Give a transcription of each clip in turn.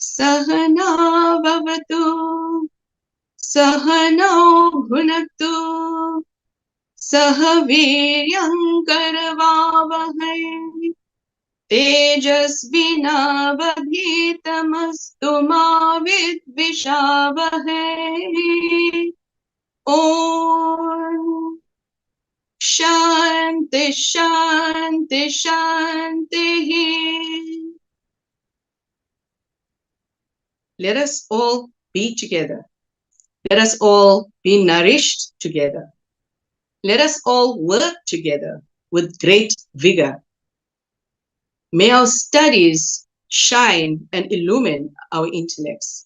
Sahana bhavatu, Sahana bhunaktu, Sahaviryam karavavahai, Tejasvinavadhitamastu ma vidvishavahai. Om Shanti Shanti Shanti. Let us all be together. Let us all be nourished together. Let us all work together with great vigor. May our studies shine and illumine our intellects.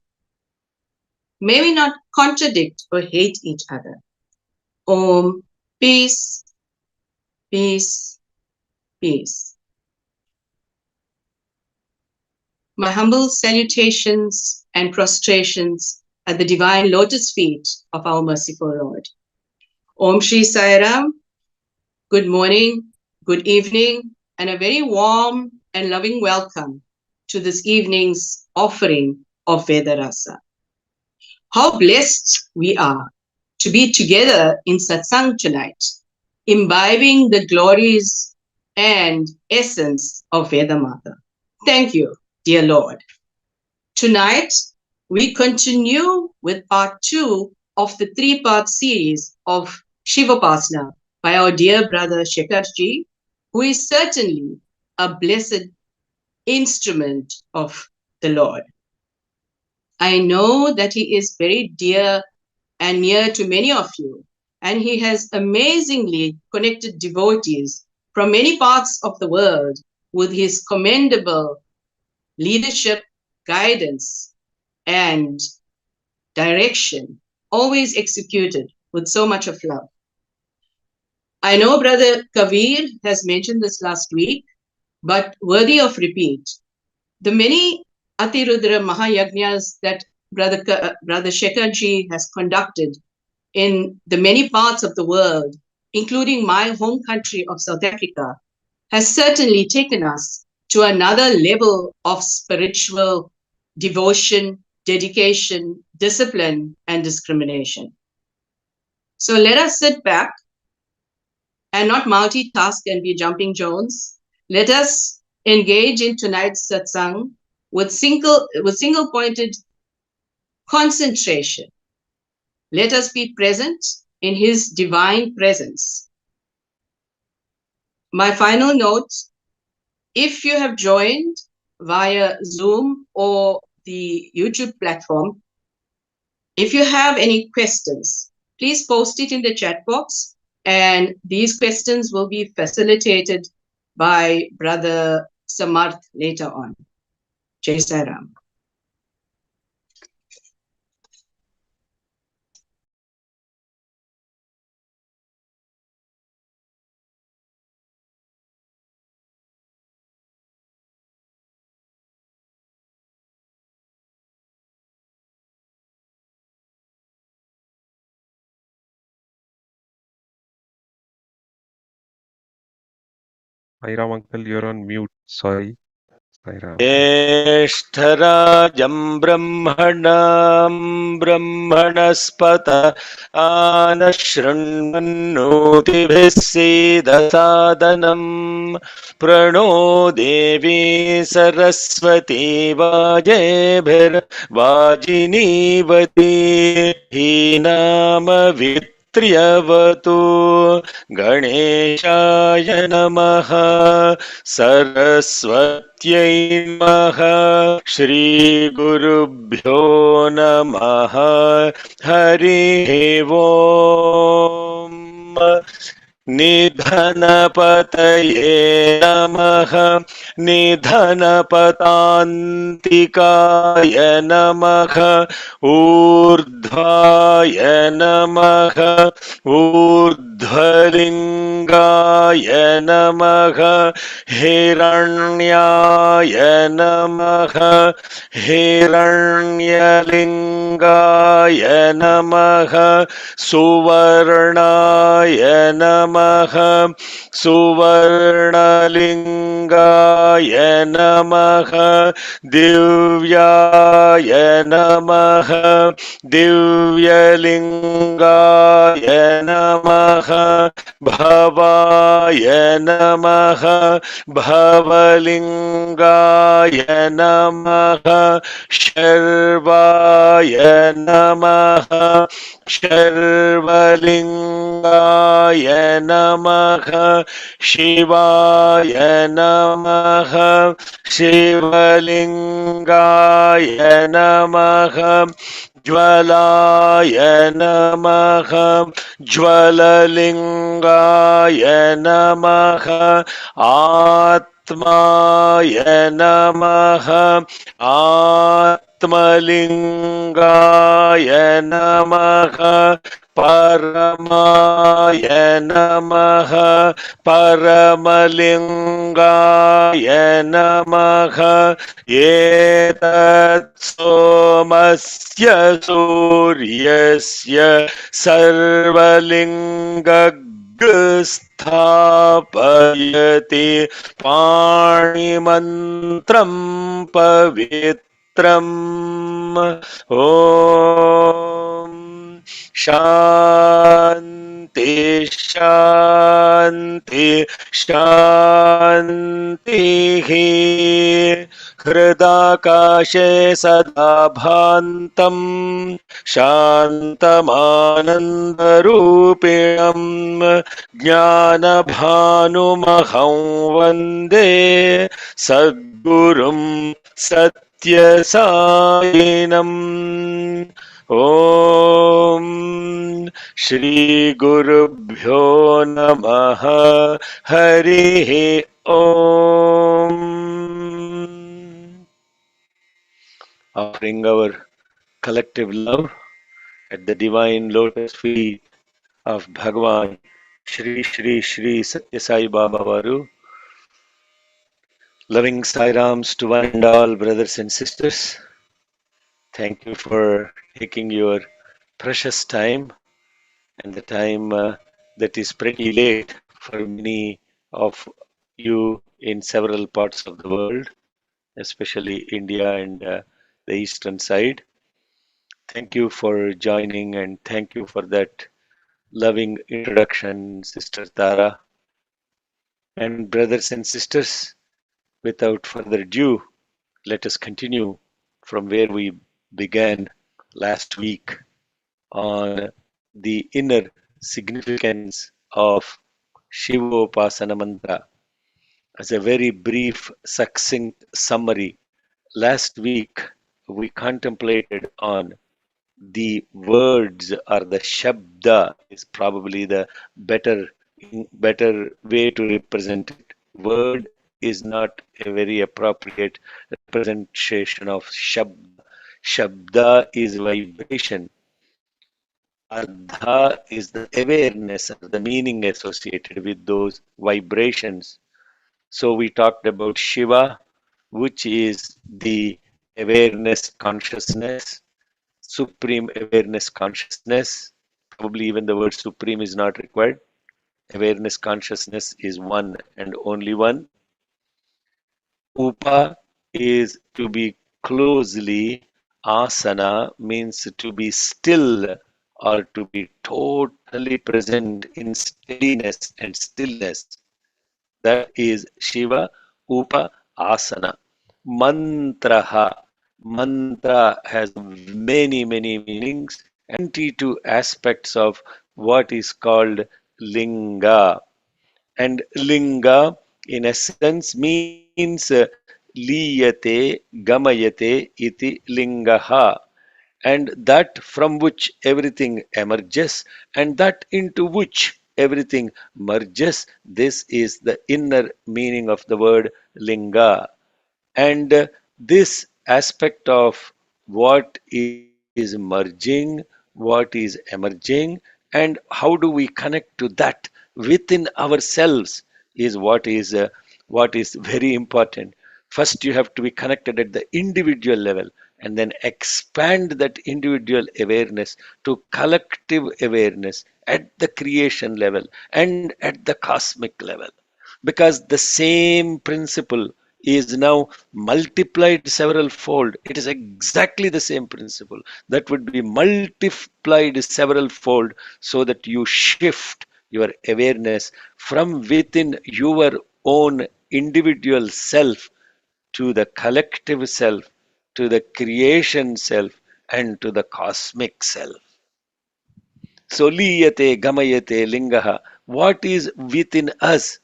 May we not contradict or hate each other. Om, peace, peace, peace. My humble salutations and prostrations at the divine lotus feet of our merciful Lord. Om Shri Sai Ram. Good morning, good evening, and a very warm and loving welcome to this evening's offering of Vedarasa. How blessed we are to be together in satsang tonight, imbibing the glories and essence of Vedamata. Thank you, dear Lord. Tonight, we continue with part 2 of the 3-part series of Shivopasana by our dear brother Shekharji, who is certainly a blessed instrument of the Lord. I know that he is very dear and near to many of you, and he has amazingly connected devotees from many parts of the world with his commendable leadership, guidance, and direction, always executed with so much of love. I know Brother Kavir has mentioned this last week, but worthy of repeat. The many Atirudra Mahayagnas that Brother Shekharji has conducted in the many parts of the world, including my home country of South Africa, has certainly taken us to another level of spiritual devotion, dedication, discipline, and discrimination. So let us sit back and not multitask and be jumping Jones. Let us engage in tonight's satsang with single pointed concentration. Let us be present in his divine presence. My final note, if you have joined via Zoom or the YouTube platform, if you have any questions, please post it in the chat box, and these questions will be facilitated by Brother Samarth later on. Jai Sai Ram. Sairam uncle, you're on mute. Sorry. Sairam. ज्येष्ठराजं ब्रह्मणां ब्रह्मणस्पत आनशृण्वन्नोतिभिः सीदसादनम् प्रणो देवी सरस्वती वाजेभिर्वाजिनीवती हीनामवित्र्यवतु गणेशाय नमः सरस्वत्यै नमः श्रीगुरुभ्यो नमः हरिः ओम् निधनपतये नमः निधनपतान्तिकाय नमः ऊर्ध्वाय नमः ऊर्ध्वलिङ्गाय नमः हिरण्याय नमः हिरण्यलिङ्गाय नमः सुवर्णाय नमः सुवर्णलिङ्गाय नमः दिव्याय नमः दिव्यलिङ्गाय नमः भवाय नमः भवलिङ्गाय नमः शर्वाय नमः शर्वलिङ्गाय नमः शिवाय नमः शिवलिङ्गाय नमः ज्वलाय नमः ज्वललिङ्गाय नमः आत्माय नमः आत्मलिङ्गाय नमः परमाय नमः परमलिङ्गाय नमः एतत् सोमस्य सूर्यस्य सर्वलिङ्गस्थापयति पाणिमन्त्रं पवित्रम् ॐ शान्ति शान्ति शान्तिः हृदाकाशे सदा भान्तं शान्तमानन्दरूपिणं ज्ञानभानुमहं वन्दे सद्गुरुं सत्यसायिनम् ॐ श्रीगुरुभ्यो नमः हरिः ॐ. Offering our collective love at the divine lotus feet of Bhagavan Shri Shri Shri Satya Sai Baba Varu. Loving Sai Rams to one and all brothers and sisters. Thank you for taking your precious time and the time that is pretty late for many of you in several parts of the world, especially India and the eastern side. Thank you for joining and thank you for that loving introduction, Sister Tara. And brothers and sisters, without further ado, let us continue from where we began last week on the inner significance of Shivopasana Mantra. As a very brief, succinct summary, last week we contemplated on the words or the shabda is probably the better way to represent it. Word is not a very appropriate representation of shabda. Shabda is vibration. Ardha is the awareness of the meaning associated with those vibrations. So we talked about Shiva, which is the awareness consciousness, supreme awareness consciousness. Probably even the word supreme is not required. Awareness consciousness is one and only one. Upa is to be closely, asana means to be still or to be totally present in steadiness and stillness. That is Shiva Upa Asana. Mantraha. Mantra has many meanings and 22 aspects of what is called linga. And linga, in essence, means liyate, gamayate iti lingaha, and that from which everything emerges and that into which everything merges. This is the inner meaning of the word linga. And this aspect of what is merging, what is emerging, and how do we connect to that within ourselves is what is very important. First, you have to be connected at the individual level and then expand that individual awareness to collective awareness at the creation level and at the cosmic level, because the same principle is now multiplied several fold. It is exactly the same principle that would be multiplied several fold so that you shift your awareness from within your own individual self to the collective self, to the creation self, and to the cosmic self. So, liyate, gamayate, lingaha, what is within us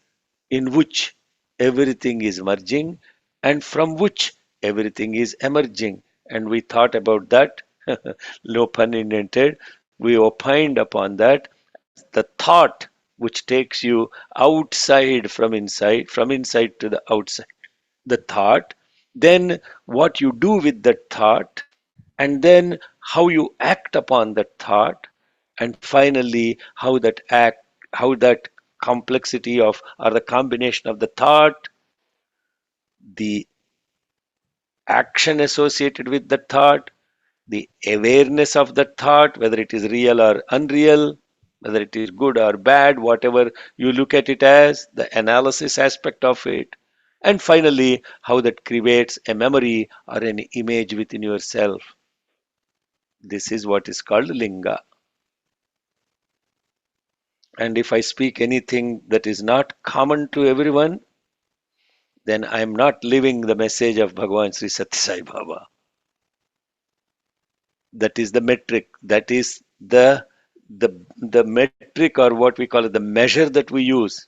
in which everything is merging and from which everything is emerging. And we thought about that, no pun intended. We opined upon that as the thought which takes you outside from inside to the outside. The thought, then what you do with that thought, and then how you act upon that thought, and finally how that complexity of or the combination of the thought, the action associated with the thought, the awareness of the thought, whether it is real or unreal, whether it is good or bad, whatever you look at it as, the analysis aspect of it, and finally how that creates a memory or an image within yourself. This is what is called linga. And if I speak anything that is not common to everyone, then I am not living the message of Bhagavan Sri Satya Sai Baba. That is the metric. That is the metric, or what we call it, the measure that we use.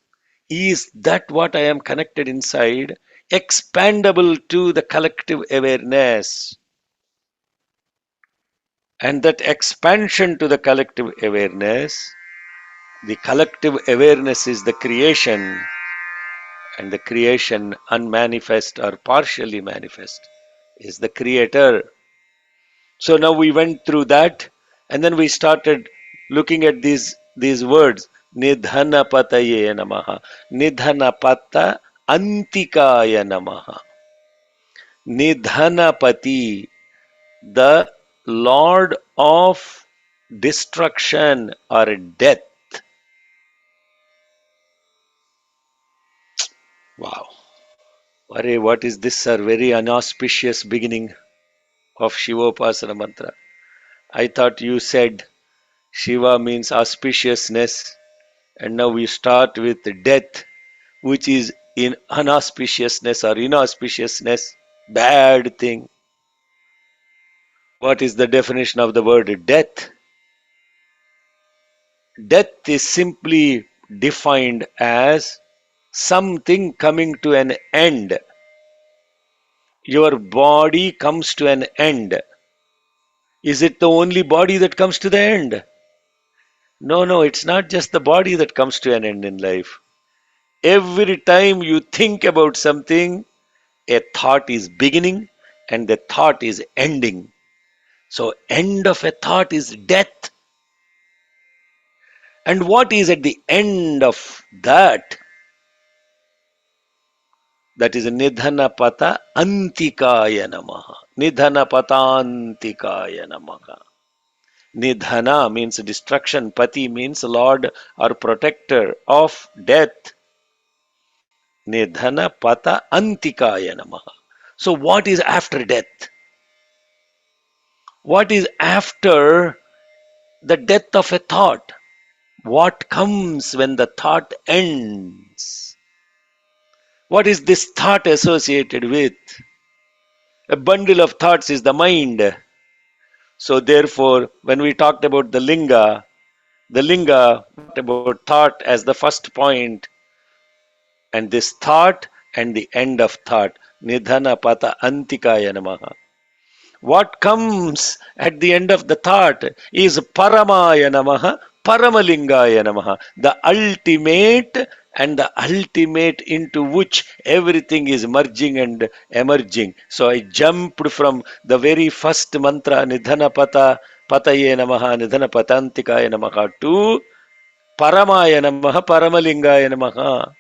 Is that what I am connected inside, expandable to the collective awareness? And that expansion to the collective awareness, the collective awareness is the creation, and the creation, unmanifest or partially manifest, is the creator. So now we went through that, and then we started looking at these words. Nidhanapataye namaha. Nidhanapata antikaya namaha. Nidhanapati, the Lord of destruction or death. Wow. Arey, what is this, sir? Very inauspicious beginning of Shivopasana Mantra. I thought you said Shiva means auspiciousness, and now we start with death, which is in unauspiciousness or inauspiciousness, bad thing. What is the definition of the word death? Death is simply defined as something coming to an end. Your body comes to an end. Is it the only body that comes to the end? No, no, it's not just the body that comes to an end in life. Every time you think about something, a thought is beginning and the thought is ending. So, end of a thought is death. And what is at the end of that? That is Nidhanapata Antikaya Namaha. Nidhanapatantikaya Namaha. Nidhana means destruction. Pati means Lord or protector of death. Nidhana Pata Antikaya Namaha. So, what is after death? What is after the death of a thought? What comes when the thought ends? What is this thought associated with? A bundle of thoughts is the mind. So therefore, when we talked about the linga, about thought as the first point, and this thought and the end of thought. Nidhana pata antikaya namaha. What comes at the end of the thought is Paramaya Namaha, Paramalingaya Namaha, the ultimate and the ultimate into which everything is merging and emerging. So I jumped from the very first mantra, Nidhana Pataye Namaha, Nidhana Patantikaya Namaha, to Paramaya Namaha, Paramalingaya Namaha.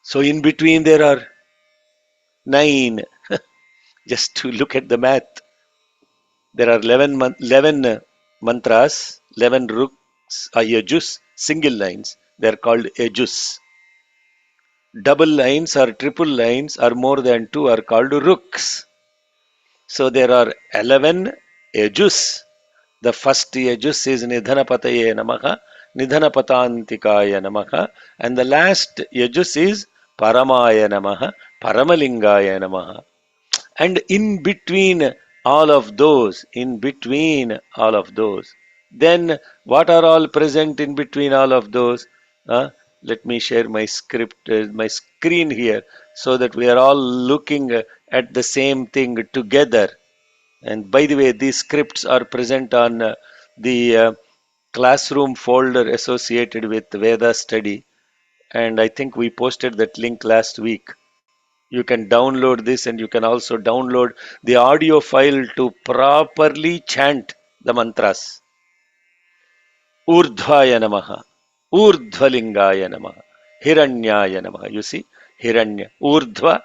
So in between there are 9. Just to look at the math. There are 11 mantras, 11 ruks, yajus, single lines. They are called yajus. Double lines or triple lines or more than 2 are called ruks. So there are 11 yajus. The first yajus is Nidhanapataye Namaha, Nidhanapatantikaya Namaha, and the last yajus is Paramaya Namaha, Paramalingaya Namaha. And in between all of those, then what are all present in between all of those? Let me share my script, my screen here, so that we are all looking at the same thing together. And by the way, these scripts are present on the classroom folder associated with Veda study. And I think we posted that link last week. You can download this and you can also download the audio file to properly chant the mantras. Urdhvaya namaha, Urdhvalingaya namaha, Hiranyaya namaha. You see, Hiranya, Urdhva,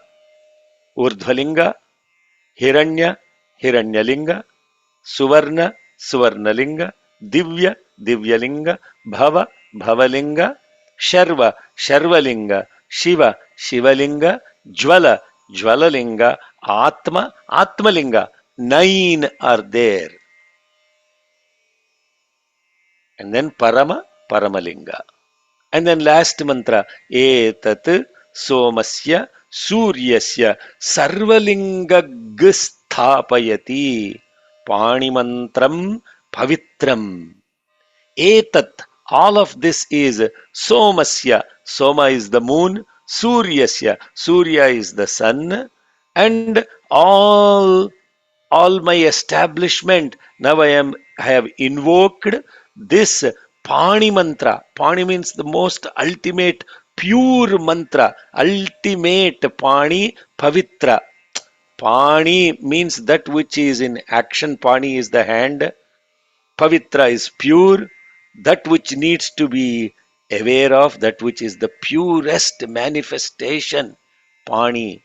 Urdhvalinga, Hiranya, Hiranyalinga, Suvarna, Suvarnalinga, Divya, Divyalinga, Bhava, Bhavalinga, Sharva, Sharvalinga, Shiva, Shivalinga, Jvala, Jwalalinga, Atma, Atmalinga. 9 are there. And then Parama, Paramalinga. And then last mantra, Etat Somasya Suryasya Sarvalinga Sthapayati Panimantram Pavitram. Etat, all of this is Somasya. Soma is the moon, Suryasya. Surya is the sun, and all my establishment. Now I have invoked this Pani mantra. Pani means the most ultimate pure mantra. Ultimate Pani Pavitra. Pani means that which is in action. Pani is the hand. Pavitra is pure. that which needs to be aware of, that which is the purest manifestation. Pani,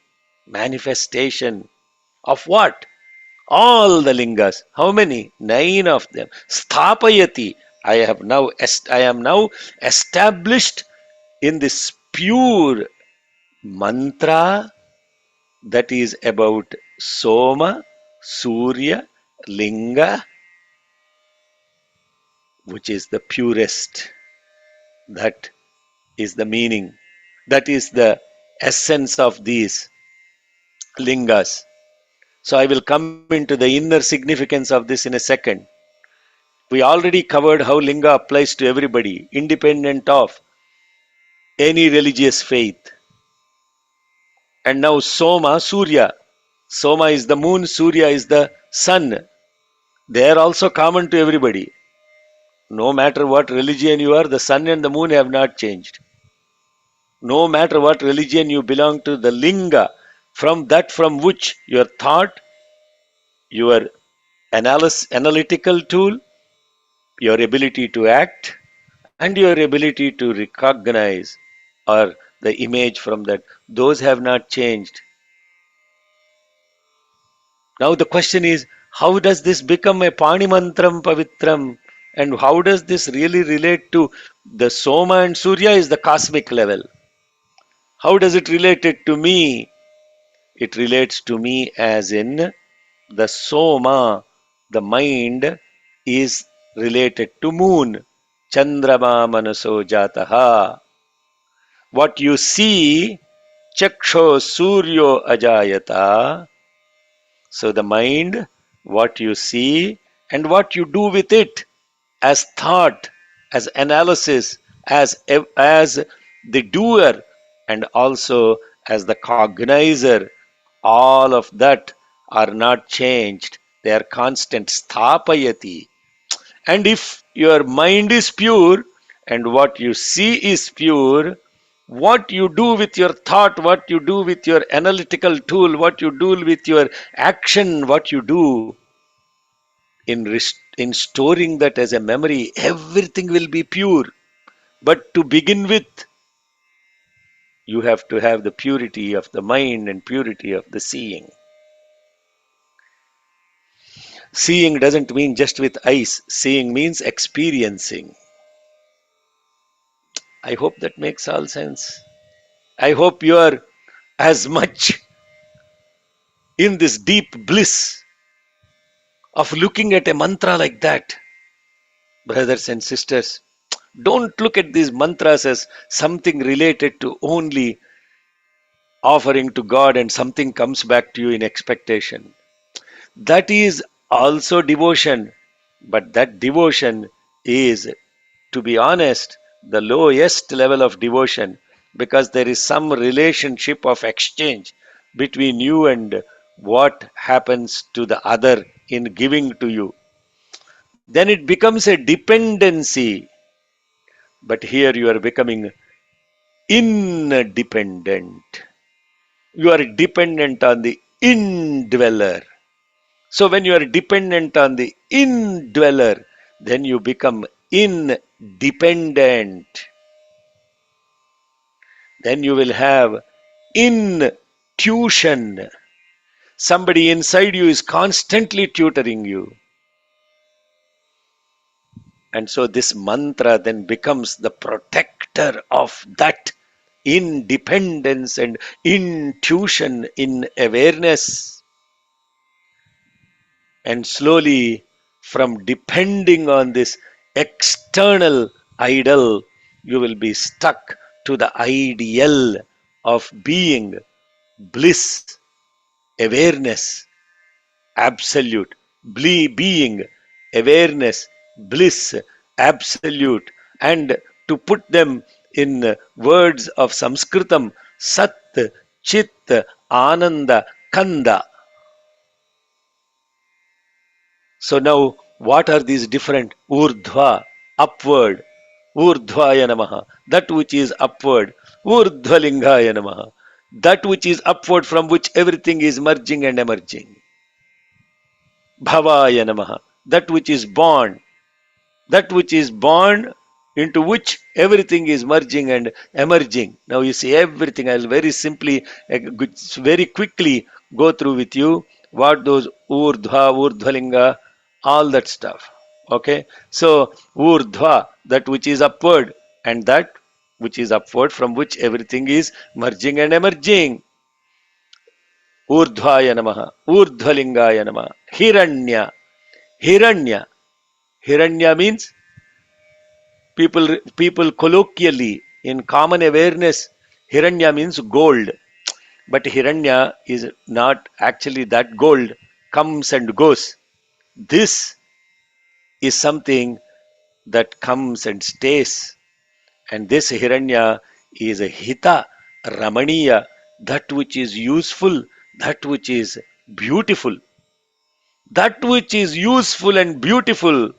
manifestation of what? All the lingas. How many? 9 of them. Sthapayati. I am now established in this pure mantra that is about Soma, Surya, Linga, which is the purest. That is the meaning. That is the essence of these lingas. So I will come into the inner significance of this in a second. We already covered how linga applies to everybody, independent of any religious faith. And now Soma, Surya. Soma is the moon, Surya is the sun. They are also common to everybody. No matter what religion you are, the sun and the moon have not changed. No matter what religion you belong to, the linga, from which your thought, your analytical tool, your ability to act, and your ability to recognize or the image from that, those have not changed. Now the question is, how does this become a Panimantram Pavitram? And how does this really relate to the Soma and Surya is the cosmic level? How does it relate it to me? It relates to me as in the Soma, the mind is related to moon. Chandrama Manaso Jataha. What you see, Chaksho Suryo Ajayata. So the mind, what you see and what you do with it as thought, as analysis, as the doer, and also as the cognizer, all of that are not changed. They are constant. Sthapayati. And if your mind is pure and what you see is pure, what you do with your thought, what you do with your analytical tool, what you do with your action, what you do in storing that as a memory, everything will be pure. But to begin with, you have to have the purity of the mind and purity of the seeing. Seeing doesn't mean just with eyes, seeing means experiencing. I hope that makes all sense. I hope you are as much in this deep bliss of looking at a mantra like that. Brothers and sisters, don't look at these mantras as something related to only offering to God and something comes back to you in expectation. That is also devotion, but that devotion is, to be honest, the lowest level of devotion, because there is some relationship of exchange between you and what happens to the other in giving to you. Then it becomes a dependency. But here you are becoming independent. You are dependent on the indweller. So when you are dependent on the indweller, then you become independent. Then you will have intuition. Somebody inside you is constantly tutoring you. And so this mantra then becomes the protector of that independence and intuition in awareness. And slowly, from depending on this external idol, you will be stuck to the ideal of being, bliss, awareness, absolute, being, awareness, bliss, absolute. And to put them in words of Sanskritam, Sat, Chit, Ananda, Kanda. So now, what are these different? Urdhva, upward. Urdhvaya namaha, that which is upward. Urdhvalingaya namaha, that which is upward from which everything is merging and emerging. Bhavaya namaha, that which is born. that which is born, into which everything is merging and emerging. Now you see everything. I'll very simply, very quickly go through with you what those urdhva, urdhvalinga, all that stuff. Okay, so urdhva, that which is upward, and that which is upward from which everything is merging and emerging. Urdhvaya namaha, urdhvalingaya namaha, hiranya, hiranya. Hiranya means people colloquially in common awareness, hiranya means gold, but hiranya is not actually that gold comes and goes. This is something that comes and stays, and this hiranya is a hita ramaniya, that which is useful, that which is beautiful, that which is useful and beautiful,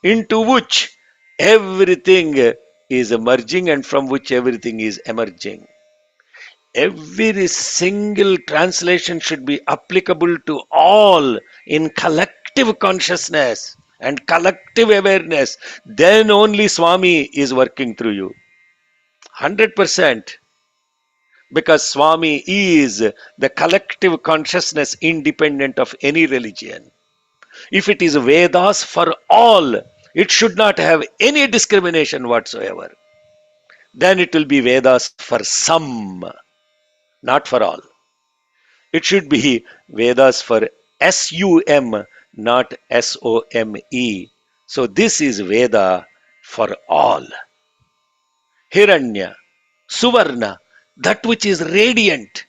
into which everything is emerging and from which everything is emerging. Every single translation should be applicable to all in collective consciousness and collective awareness. Then only Swami is working through you. 100%. Because Swami is the collective consciousness independent of any religion. If it is Vedas for all, it should not have any discrimination whatsoever. Then it will be Vedas for some, not for all. It should be Vedas for SUM, not SOME. So this is Veda for all. Hiranya, Suvarna, that which is radiant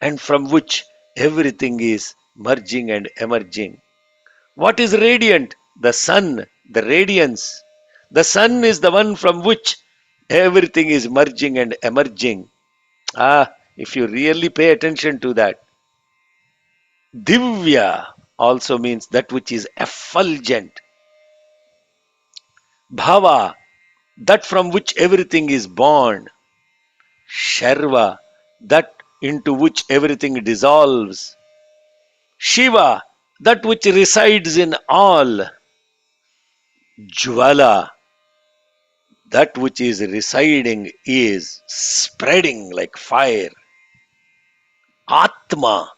and from which everything is merging and emerging. What is radiant? The sun, the radiance. The sun is the one from which everything is merging and emerging. If you really pay attention to that. Divya also means that which is effulgent. Bhava, that from which everything is born. Sharva, that into which everything dissolves. Shiva, that which resides in all. Jvala, that which is residing is spreading like fire. Atma,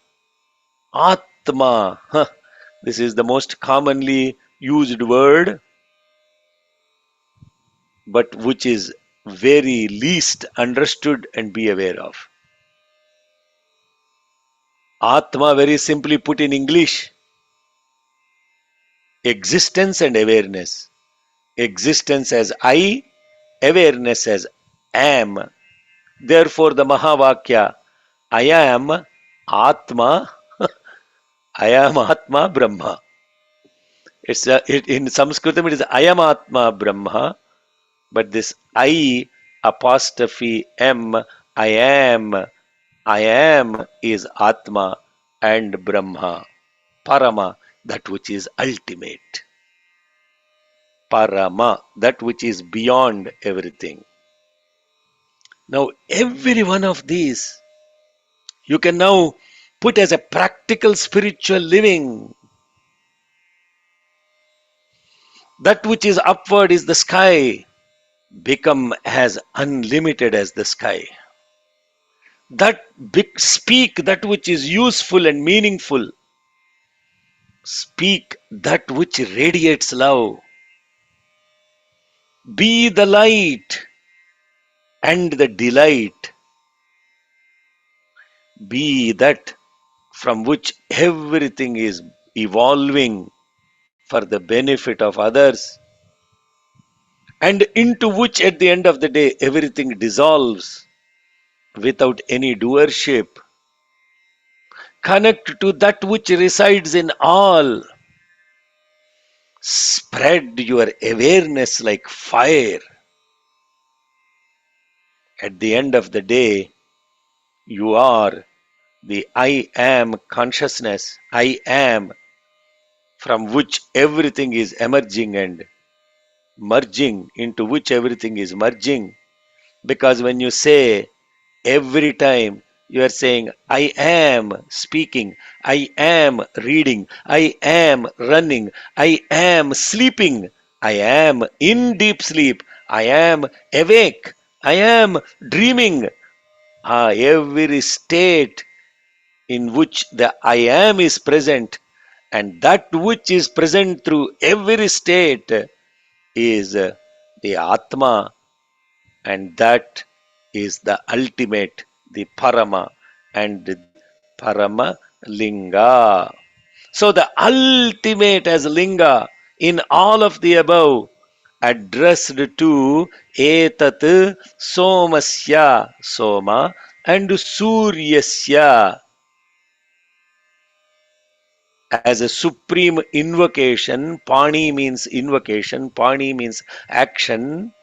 Atma, this is the most commonly used word, but which is very least understood and be aware of. Atma, very simply put in English, existence and awareness. Existence as I, awareness as am. Therefore, the Mahavakya, I am Atma, I am Atma Brahma. In Sanskritam it is I am Atma Brahma, but this I apostrophe M, I am is Atma and Brahma, Parama, that which is ultimate. Parama, that which is beyond everything. Now, every one of these you can now put as a practical spiritual living. That which is upward is the sky, become as unlimited as the sky. That speak that which is useful and meaningful. Speak that which radiates love. Be the light and the delight. Be that from which everything is evolving for the benefit of others, and into which at the end of the day everything dissolves without any doership. Connect to that which resides in all. Spread your awareness like fire. At the end of the day, you are the I am consciousness. I am, from which everything is emerging and merging, into which everything is merging. Because when you say every time, you are saying, I am speaking, I am reading, I am running, I am sleeping. I am in deep sleep. I am awake. I am dreaming. Every state in which the I am is present, and that which is present through every state is the Atma, and that is the ultimate, the Parama, and the Parama Linga. So the ultimate as Linga in all of the above addressed to Etat Somasya, Soma, and Suryasya as a supreme invocation. Pani means invocation, Pani means action,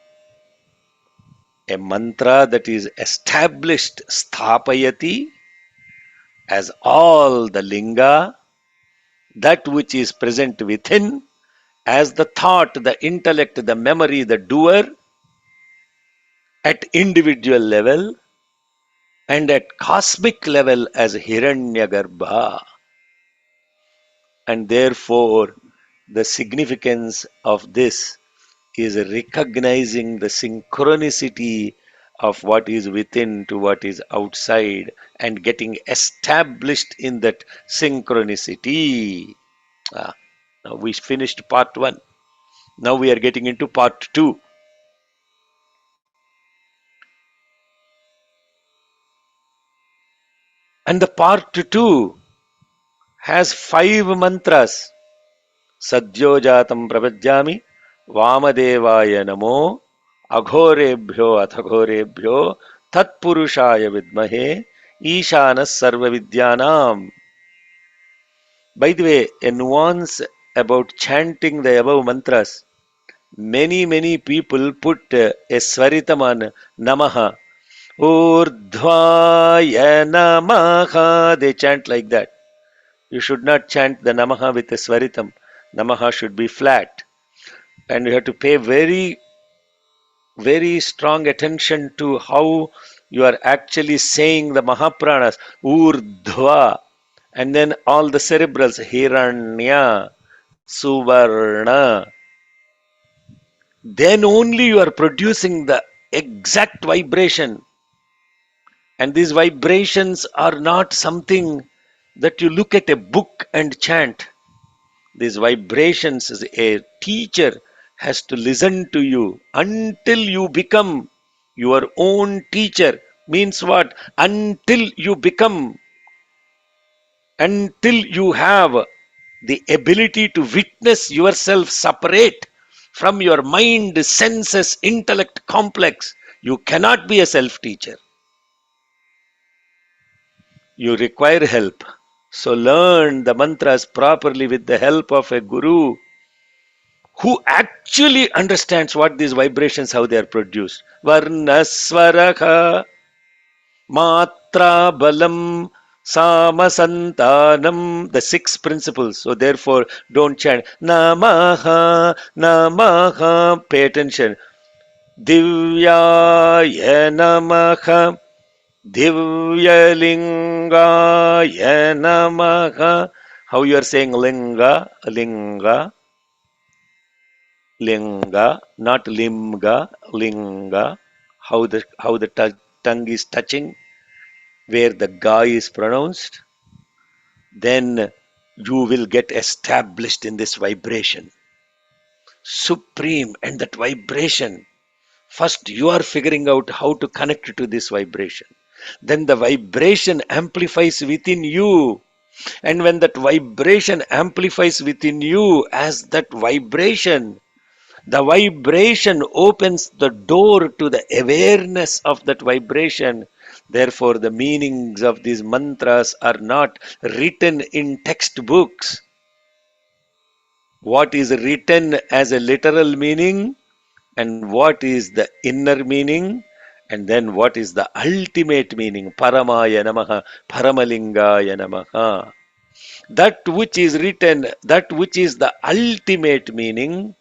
a mantra that is established, Sthapayati, as all the Linga, that which is present within, as the thought, the intellect, the memory, the doer, at individual level and at cosmic level as Hiranyagarbha. And therefore, the significance of this is recognizing the synchronicity of what is within to what is outside and getting established in that synchronicity. Ah, now we finished part 1. Now we are getting into part 2. And the part 2 has 5 mantras. Sadyojatam prabhajyami, Vamadevaya namo, Aghorebhyo athagorebhyo, Tatpurushaya vidmahe, Ishanas sarva vidyanam. By the way, a nuance about chanting the above mantras. Many people put a swaritam on Namaha. Urdhvaya Namaha. They chant like that. You should not chant the Namaha with a swaritam. Namaha should be flat. And you have to pay very strong attention to how you are actually saying the Mahapranas. Urdhva. And then all the cerebrals. Hiranya. Suvarna. Then only you are producing the exact vibration. And these vibrations are not something that you look at a book and chant. These vibrations, a teacher has to listen to you until you become your own teacher. Means what? Until you have the ability to witness yourself separate from your mind, senses, intellect complex, you cannot be a self teacher. You require help. So learn the mantras properly with the help of a guru who actually understands what these vibrations, how they are produced. Varnasvaraka, Matra Balam, Samasantanam, the 6 principles. So therefore, don't chant Namaha, Namaha. Pay attention. Divyaya Namaha, Divyalingaya Namaha. How you are saying linga, linga, linga, not limga, linga. How the tongue is touching, where the ga is pronounced, then you will get established in this vibration. Supreme, and that vibration. First, you are figuring out how to connect to this vibration. Then the vibration amplifies within you. And when that vibration amplifies within you as that vibration, the vibration opens the door to the awareness of that vibration. Therefore, the meanings of these mantras are not written in textbooks. What is written as a literal meaning, and what is the inner meaning, and then what is the ultimate meaning. Paramaya Namaha, Paramalingaya Namaha. That which is written, that which is the ultimate meaning,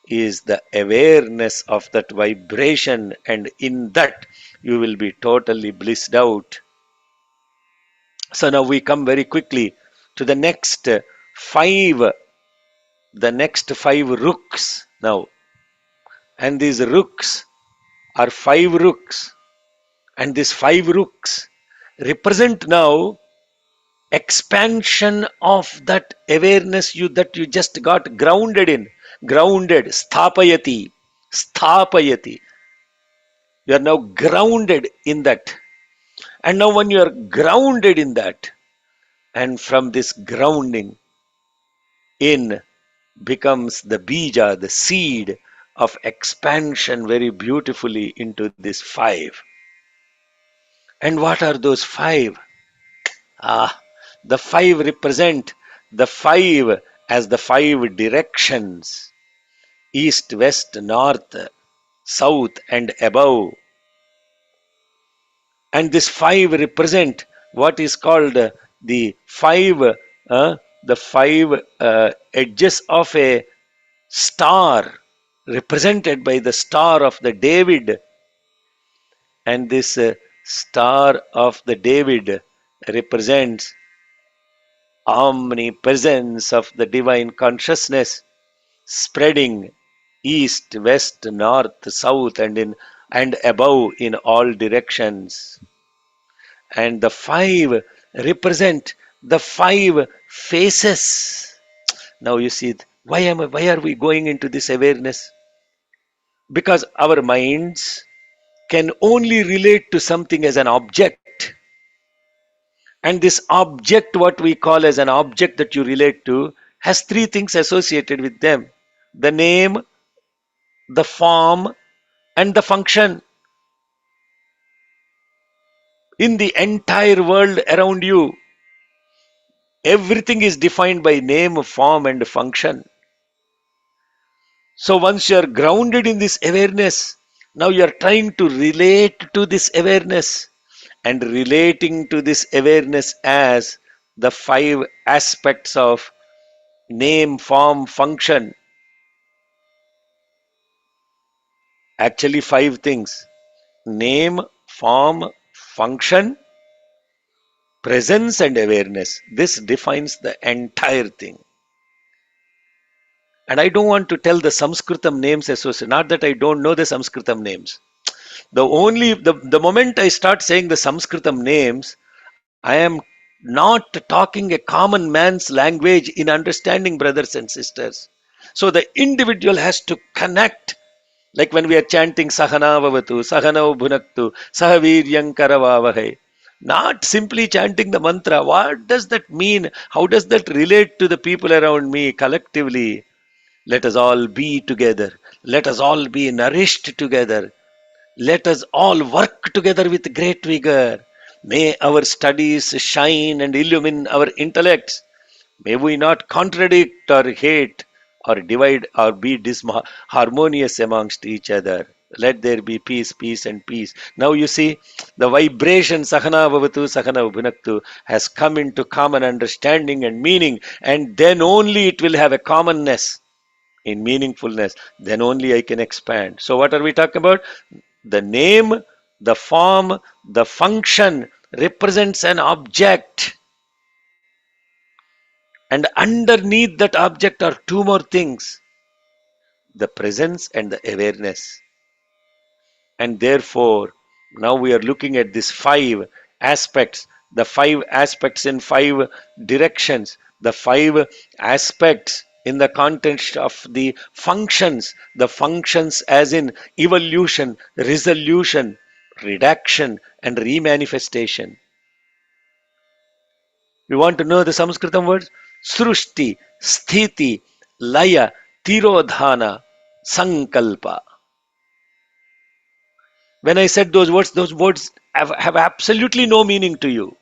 is the awareness of that vibration, and in that you will be totally blissed out. So now we come very quickly to the next five rooks. Now, and these rooks are 5 rooks, and these 5 rooks represent now expansion of that awareness that you just got grounded in. Grounded, sthapayati. You are now grounded in that. And now when you are grounded in that, and from this grounding in becomes the bija, the seed of expansion very beautifully into this 5. And what are those 5? The 5 represent the 5 as the 5 directions: east, west, north, south, and above. And this 5 represent what is called the 5 edges of a star, represented by the star of the David. And this star of the David represents omnipresence of the divine consciousness, spreading east, west, north, south, and above in all directions. And the 5 represent the 5 faces. Now you see, why are we going into this awareness? Because our minds can only relate to something as an object. And this object, what we call as an object that you relate to, has 3 things associated with them: the name, the form, and the function. In the entire world around you, everything is defined by name, form, and function. So once you are grounded in this awareness, now you are trying to relate to this awareness, and relating to this awareness as the 5 aspects of name, form, function. Actually 5 things: name, form, function, presence, and awareness. This defines the entire thing. And I don't want to tell the Sanskritam names associated. Not that I don't know the Sanskritam names. The moment I start saying the Sanskritam names, I am not talking a common man's language in understanding, brothers and sisters. So the individual has to connect. Like when we are chanting Sahana Vavatu, Sahana Bhunaktu, Sahaviryam Karavavahe. Not simply chanting the mantra. What does that mean? How does that relate to the people around me collectively? Let us all be together. Let us all be nourished together. Let us all work together with great vigor. May our studies shine and illumine our intellects. May we not contradict or hate or divide or be disharmonious amongst each other. Let there be peace, peace, and peace. Now you see, the vibration Sahana Bhavatu, Sahana Bhunaktu has come into common understanding and meaning, and then only it will have a commonness in meaningfulness. Then only I can expand. So what are we talking about? The name, the form, the function represents an object. And underneath that object are 2 more things: the presence and the awareness. And therefore, now we are looking at these 5 aspects, the 5 aspects in 5 directions, the 5 aspects in the context of the functions as in evolution, resolution, reduction, and remanifestation. We want to know the Sanskritam words: Srushti, Sthiti, Laya, Tirodhana, Sankalpa. When I said those words have absolutely no meaning to you.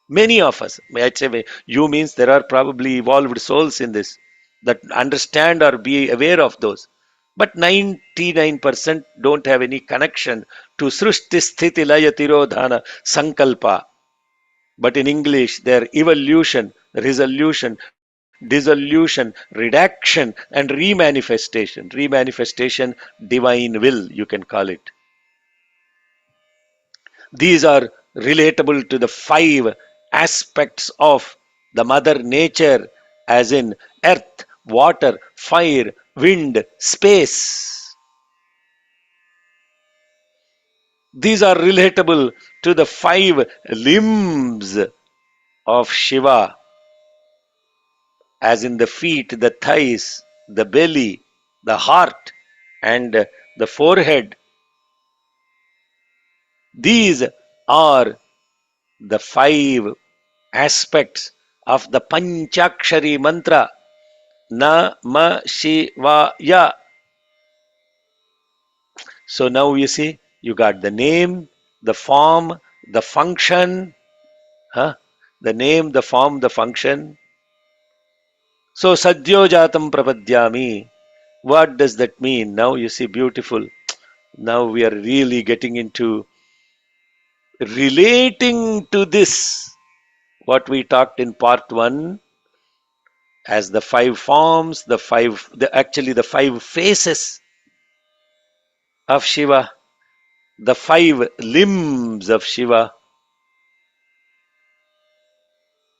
Many of us, may I say, you means there are probably evolved souls in this that understand or be aware of those. But 99% don't have any connection to Srushti, Sthiti, Laya, Tirodhana, Sankalpa. But in English, they're evolution, resolution, dissolution, redaction, and remanifestation. Remanifestation, divine will, you can call it. These are relatable to the 5 aspects of the Mother Nature, as in earth, water, fire, wind, space. These are relatable to the 5 limbs of Shiva, as in the feet, the thighs, the belly, the heart, and the forehead. These are the 5 aspects of the Panchakshari mantra. Nama Shivaya. So now you see, you got the name, the form, the function. Huh? The name, the form, the function. So Sadhyo Jatam Prapadyami. What does that mean? Now you see, beautiful. Now we are really getting into relating to this, what we talked in part 1, as the 5 forms, actually the 5 faces of Shiva, the 5 limbs of Shiva.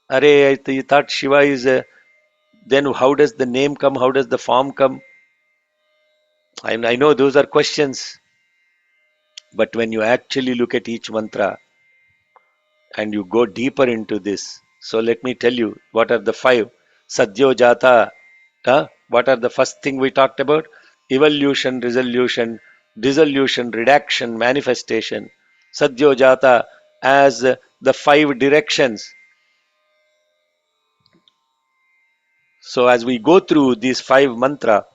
You thought Shiva is then how does the name come? How does the form come? I know those are questions, but when you actually look at each mantra and you go deeper into this, so let me tell you what are the 5. Sadhyo Jata. What are the first thing we talked about? Evolution, resolution, dissolution, redaction, manifestation. Sadhyo Jata as the 5 directions. So as we go through these 5 mantra,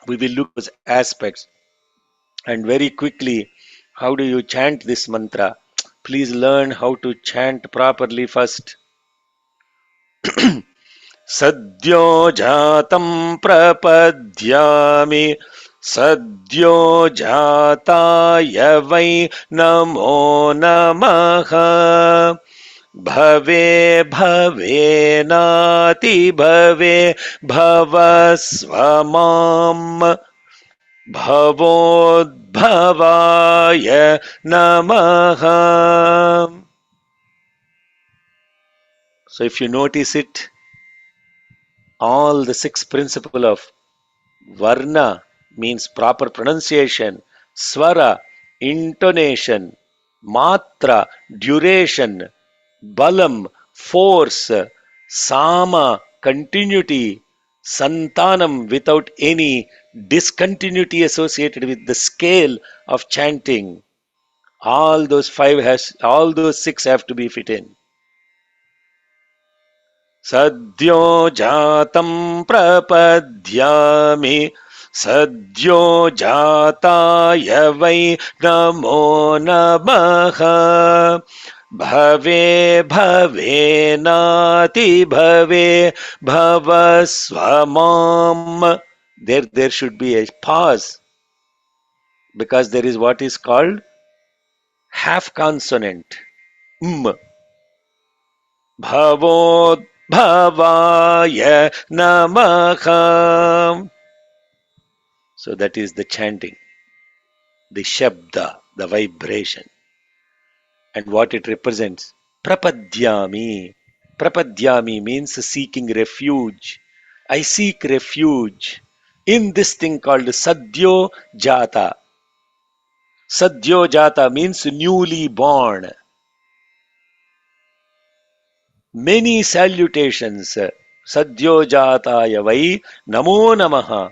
we will look at those aspects. And very quickly, how do you chant this mantra? Please learn how to chant properly first. Sadhyo jatam prapadyami sadhyo jataya vai namo namaha Bhave bhave nati bhave bhavasvamam bhavodbhavaya namaha. So if you notice it, all the 6 principle of Varna means proper pronunciation, Swara, intonation, Matra, duration, Balam, force, Sama, continuity, Santanam, without any discontinuity associated with the scale of chanting. All those 6 have to be fit in. Sadhyo jatam prapadyami sadhyo jataya vai namo namaha bhave bhave nati bhave bhavasvamam. There should be a pause, because there is what is called half consonant. Bhavodbhavaya namaha. So that is the chanting, the shabda, the vibration. And what it represents? Prapadyami. Prapadyami means seeking refuge. I seek refuge in this thing called Sadhyo Jata. Sadhyo Jata means newly born. Many salutations. Sadhyo Jataya vai namo namaha.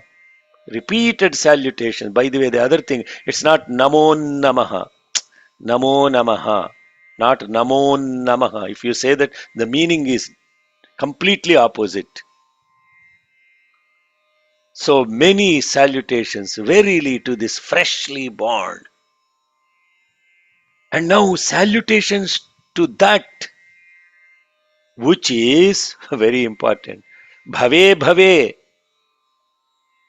Repeated salutation. By the way, the other thing, it's not namo namaha. Namo namaha. Not namo namaha. If you say that, the meaning is completely opposite. So many salutations verily to this freshly born. And now salutations to that which is very important. Bhave bhave,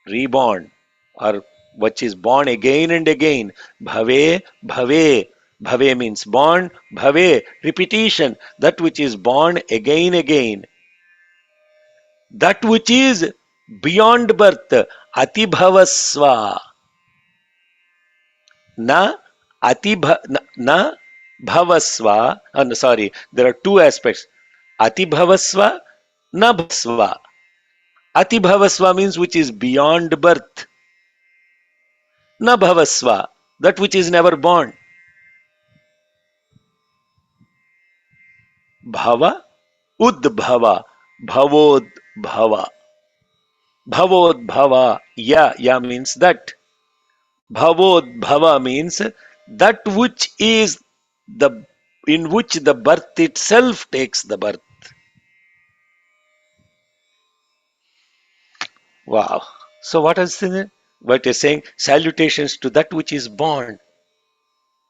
reborn, or which is born again and again. Bhave bhave. Bhave means born. Bhave, repetition. That which is born again. That which is beyond birth. Atibhavasva. Na na bhavasva. No, sorry, there are 2 aspects. Atibhavasva, na bhavasva. Ati bhavasva means which is beyond birth. Na bhavasva, that which is never born. Bhava, udbhava, bhavodbhava. Bhavodbhava, ya means that. Bhavodbhava means that which is the in which the birth itself takes the birth. Wow. So what is it? What is saying? Salutations to that which is born,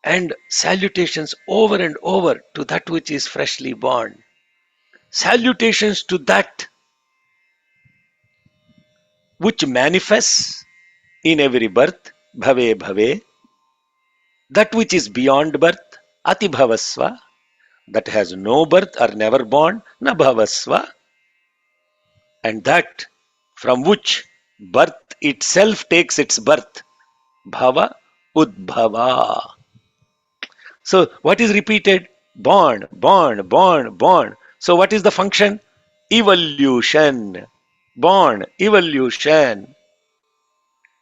and salutations over and over to that which is freshly born. Salutations to that which manifests in every birth, bhave bhave, that which is beyond birth, ati bhavasva, that has no birth or never born, na bhavasva, and that from which birth itself takes its birth, bhava udbhava. So what is repeated? Born, born, born, born. So what is the function? Evolution. Born, evolution.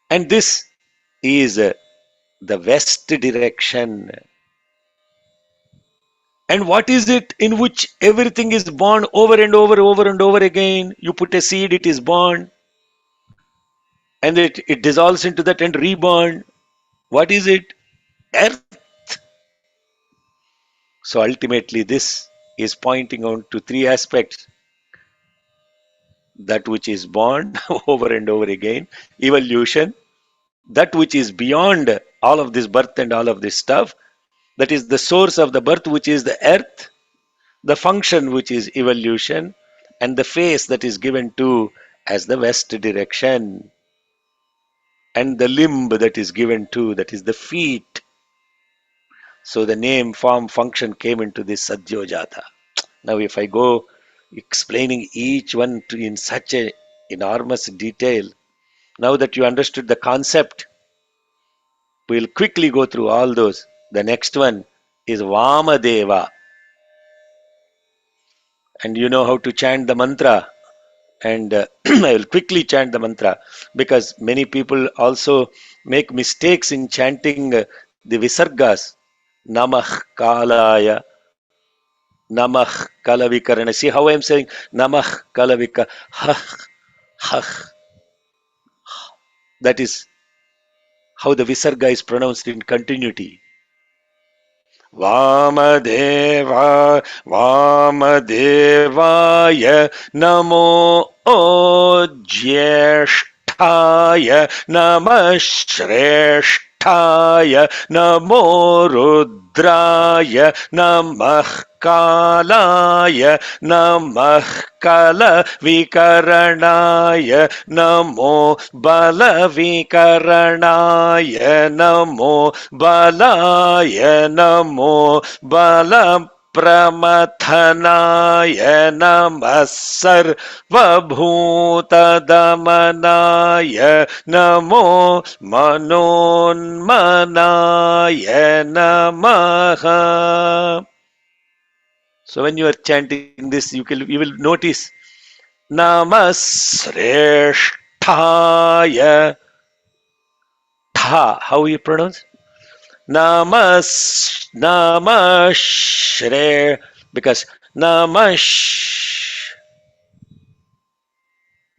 And this is the west direction. And what is it in which everything is born over and over, over and over again? You put a seed, it is born, and it dissolves into that and reborn. What is it? Earth. So ultimately, this is pointing out to three aspects: that which is born over and over again, evolution, that which is beyond all of this birth and all of this stuff, that is the source of the birth, which is the earth, the function, which is evolution, and the face that is given to as the west direction, and the limb that is given to, that is the feet. So the name, form, function came into this Sadyojata. Now if I go explaining each one in such a enormous detail, now that you understood the concept, we'll quickly go through all those. The next one is Vamadeva. And you know how to chant the mantra. And I will quickly chant the mantra, because many people also make mistakes in chanting the Visargas. Namah Kalaya, Namah Kalavikarana. See how I am saying Namah Kalavika. Hah, hah. That is how the Visarga is pronounced in continuity. Vamadeva, Vamadevaya, Namo Jyeshtaya, Namah Shrestaya, Namo Rudraya, Namah Kalaya, Namah Kala Vikaranaya, Namo Bala Vikaranaya, Namo Balaya, Namo Bala Pramathanaya, Namah Sarvabhuta Damanaya, Namo Manonmanaya Namaha. So when you are chanting this, you will notice Namasresthaya. Tha, how you pronounce? Namashre, because Namash,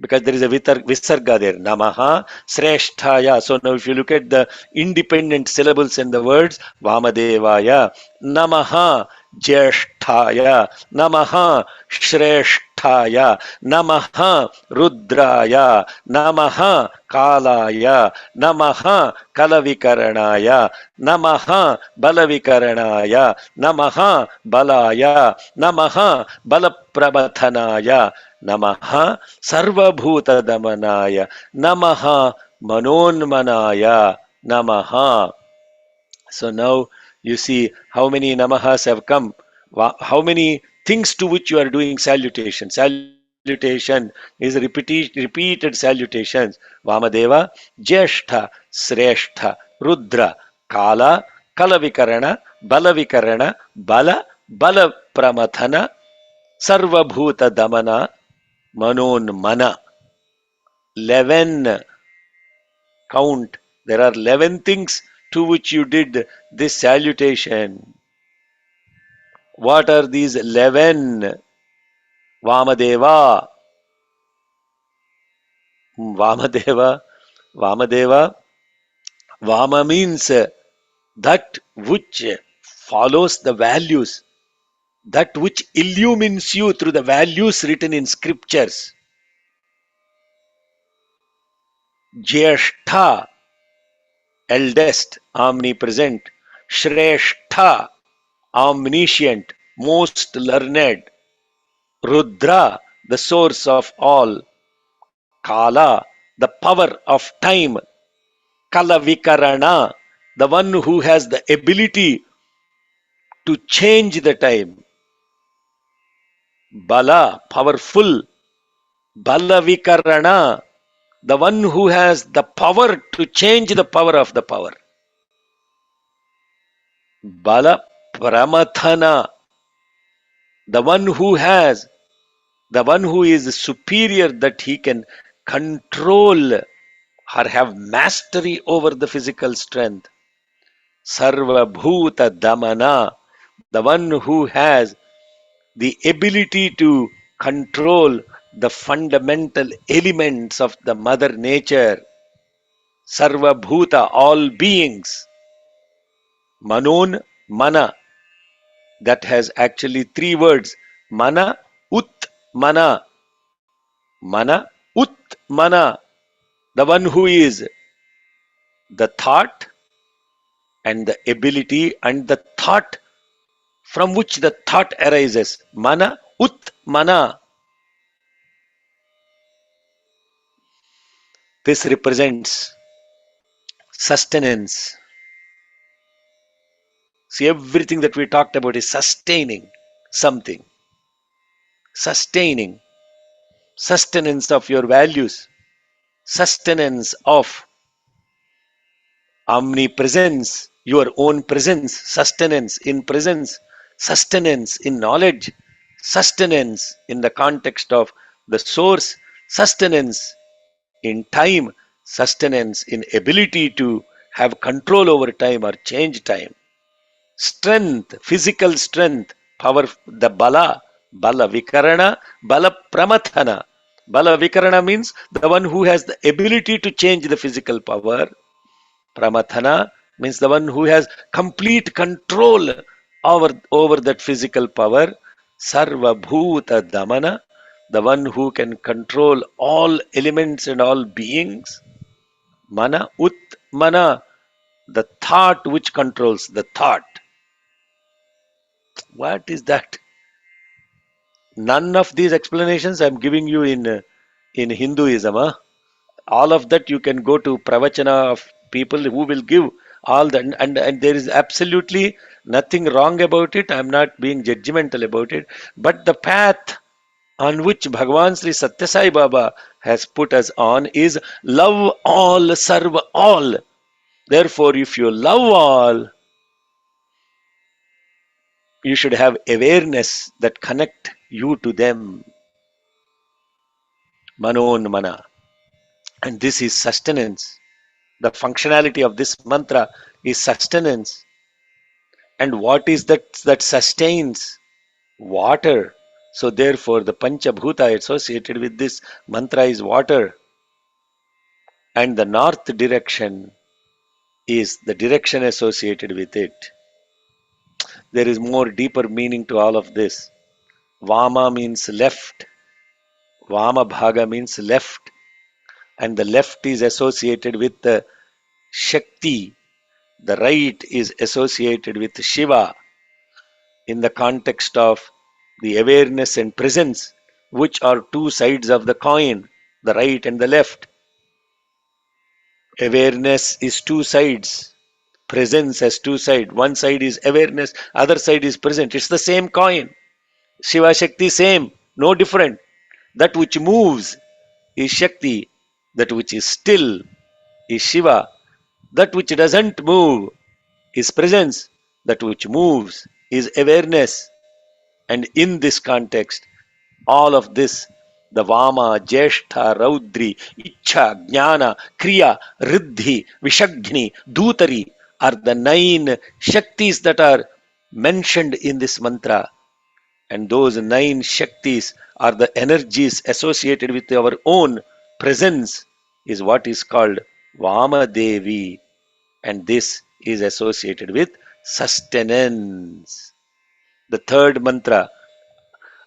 because there is a visarga there. Namaha Sresthaya. So now if you look at the independent syllables in the words, Vamadevaya, Namaha Jyesthaya, Namaha Sresthaya, Namaha Rudraya, Namaha Kalaya, Namaha Kalavikaranaya, Namaha Balavikaranaya, Namaha Balaya, Namaha Balaprabhathanaya, Namaha Sarvabhuta Damanaya, Namaha Manonmanaya, Namaha. So now you see how many namahas have come, how many things to which you are doing salutation. Salutation is repeated salutations. Vamadeva, Jyeshtha, Sreshtha, Rudra, Kala, Kalavikarana, Balavikarana, Bala, Bala Pramathana, Sarvabhuta Damana, Manonmana. 11. Count. There are 11 things to which you did this salutation. What are these 11? Vamadeva. Vamadeva. Vamadeva. Vama means that which follows the values, that which illumines you through the values written in scriptures. Jyeshtha, eldest, omnipresent. Shrestha, omniscient, most learned. Rudra, the source of all. Kala, the power of time. Kalavikarana, the one who has the ability to change the time. Bala, powerful. Balavikarana, the one who has the power to change the power of the power. Bala Pramathana, the one who has, the one who is superior, that he can control or have mastery over the physical strength. Sarva Bhuta Damana, the one who has the ability to control the fundamental elements of the mother nature. Sarva Bhuta, all beings. Manon, Mana, that has actually three words. Mana, Ut, Mana. Mana, Ut, Mana. The one who is the thought and the ability and the thought from which the thought arises. Mana, Ut, Mana. This represents sustenance. See, everything that we talked about is sustaining something. Sustaining. Sustenance of your values. Sustenance of omnipresence, your own presence. Sustenance in presence. Sustenance in knowledge. Sustenance in the context of the source. Sustenance in time. Sustenance in ability to have control over time or change time. Strength, physical strength, power, the bala, bala vikarana, bala pramathana. Bala vikarana means the one who has the ability to change the physical power. Pramathana means the one who has complete control over that physical power. Sarva bhuta damana, the one who can control all elements and all beings. Mana ut mana, the thought which controls the thought. What is that? None of these explanations I'm giving you in Hinduism. Huh? All of that you can go to pravachana of people who will give all that, and there is absolutely nothing wrong about it. I'm not being judgmental about it, but the path on which Bhagavan Sri Satya Sai Baba has put us on is love all, serve all. Therefore, if you love all, you should have awareness that connect you to them. Manon mana. And this is sustenance. The functionality of this mantra is sustenance. And what is that sustains? Water. So therefore the Panchabhuta associated with this mantra is water. And the north direction is the direction associated with it. There is more deeper meaning to all of this. Vama means left. Vama bhaga means left. And the left is associated with the Shakti. The right is associated with Shiva in the context of the awareness and presence, which are two sides of the coin, the right and the left. Awareness is two sides. Presence has two sides. One side is awareness, other side is present. It's the same coin. Shiva Shakti same, no different. That which moves is Shakti. That which is still is Shiva. That which doesn't move is presence. That which moves is awareness. And in this context, all of this The Vama, Jeshtha, Raudri, Icha, Jnana, Kriya, Riddhi, Vishagni, Dutari are the 9 Shaktis that are mentioned in this mantra. And those 9 Shaktis are the energies associated with our own presence, is what is called Vama Devi. And this is associated with sustenance. The third mantra,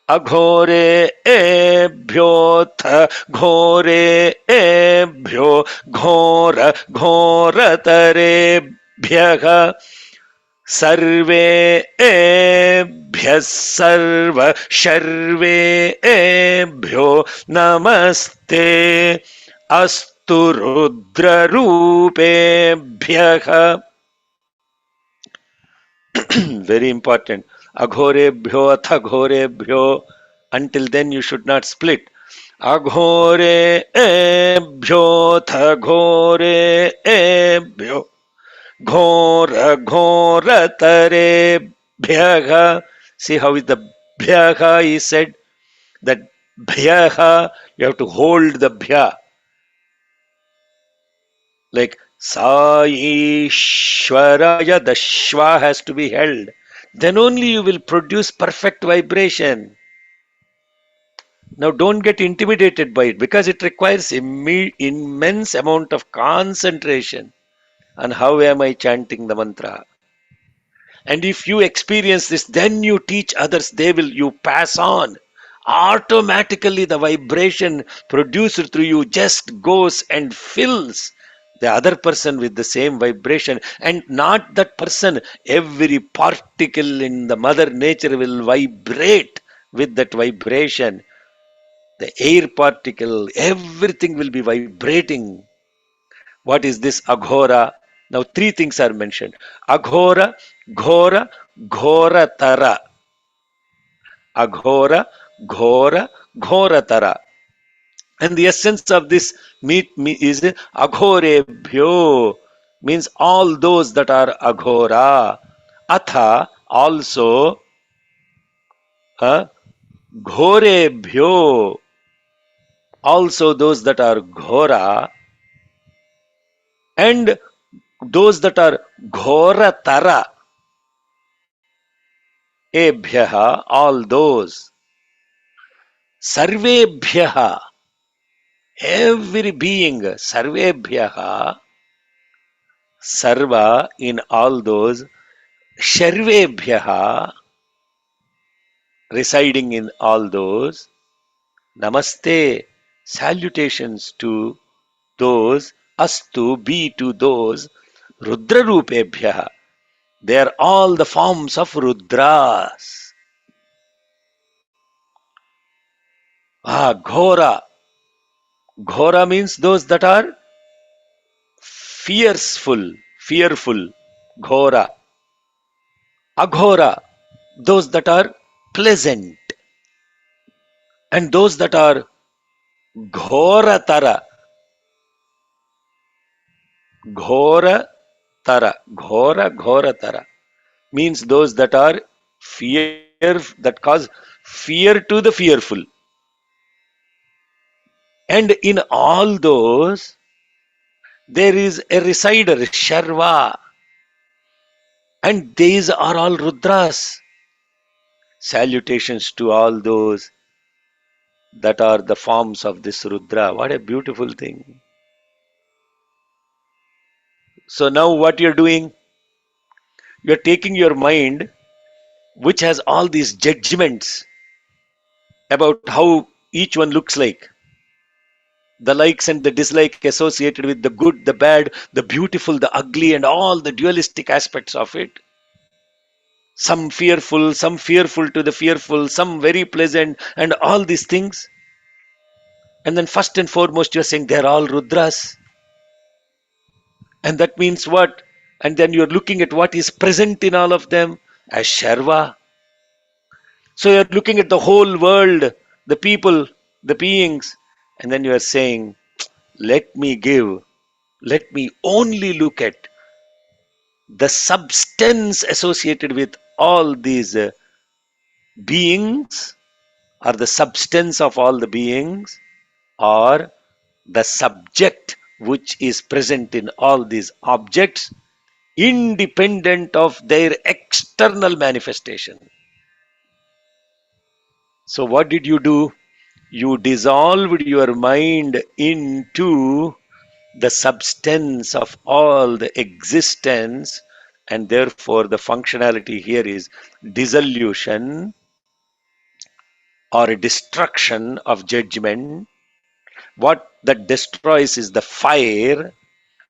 अघोरे एभ्योऽथ घोरे एभ्यो घोर घोरतरेभ्यः सर्वे एभ्यः सर्व शर्वे एभ्यो नमस्ते अस्तु रुद्ररूपेभ्यः. Very important. Aghorebhyo atha ghorebhyo. Until then you should not split. Aghorebhyo atha ghorebhyo. Ghora ghora tarebhyaha. See how is the bhyaha is said? That bhyaha, you have to hold the bhya. Like Saishwaraya, the Shva has to be held. Then only you will produce perfect vibration. Now don't get intimidated by it because it requires immense amount of concentration. And how am I chanting the mantra? And if you experience this, then you teach others, you pass on. Automatically the vibration produced through you just goes and fills the other person with the same vibration. And not that person, every particle in the mother nature will vibrate with that vibration. The air particle, everything will be vibrating. What is this aghora? Now 3 things are mentioned. Aghora, ghora, ghoratara. Aghora, ghora, ghoratara. And the essence of this is aghorebhyo, means all those that are aghora. Atha, also, ghorebhyo, also those that are ghora, and those that are ghoratara. Ebhyaha, all those. Sarvebhyaha, every being. Sarvebhyaha, sarva in all those. Sharvebhyaha, residing in all those. Namaste, salutations to those. Astu, be to those. Rudra Rupebhyaha, they are all the forms of Rudras. Ghora. Ghora means those that are fearful. Ghora. Aghora, those that are pleasant. And those that are ghoratara. Ghoratara means those that are that cause fear to the fearful. And in all those, there is a resider, Sharva. And these are all Rudras. Salutations to all those that are the forms of this Rudra. What a beautiful thing. So now what you're doing, you're taking your mind, which has all these judgments about how each one looks like. The likes and the dislike associated with the good, the bad, the beautiful, the ugly, and all the dualistic aspects of it. Some fearful to the fearful, some very pleasant, and all these things. And then first and foremost, you're saying they're all Rudras. And that means what? And then you're looking at what is present in all of them as Sharva. So you're looking at the whole world, the people, the beings, and then you are saying, let me only look at the substance associated with all these beings or the substance of all the beings, or the subject which is present in all these objects, independent of their external manifestation. So, what did you do? You dissolved your mind into the substance of all the existence, and therefore the functionality here is dissolution or a destruction of judgment. What that destroys is the fire,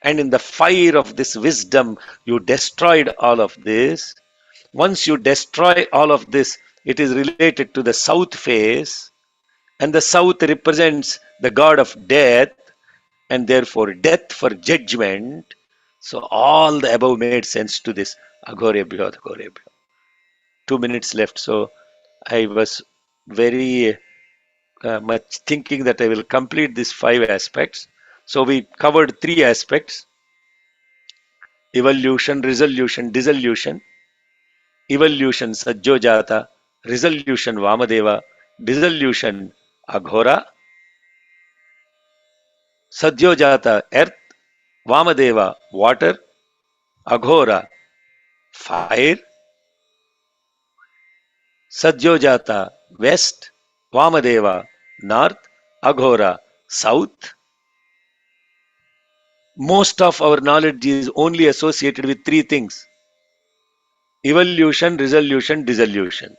and in the fire of this wisdom, you destroyed all of this. Once you destroy all of this, it is related to the south face, and the south represents the god of death, and therefore death for judgment. So all the above made sense to this Aghorebhyo, Aghorebhyo. 2 minutes left, so I was very much thinking that I will complete these 5 aspects. So we covered 3 aspects: evolution, resolution, dissolution. Evolution Sajjojata, resolution Vamadeva, dissolution Aghora. Sajjojata earth, Vamadeva water, Aghora fire. Sajjojata west, Vamadeva north, Aghora south. Most of our knowledge is only associated with 3 things: evolution, resolution, dissolution.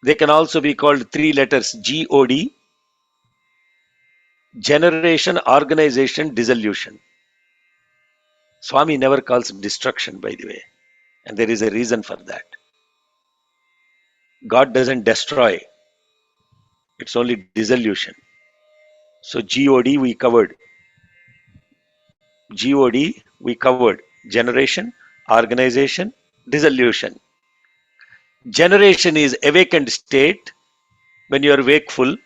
They can also be called 3 letters: God, generation, organization, dissolution. Swami never calls destruction, by the way, and there is a reason for that. God doesn't destroy, it's only dissolution. So God we covered. God we covered. Generation, organization, dissolution. Generation is awakened state when you are wakeful.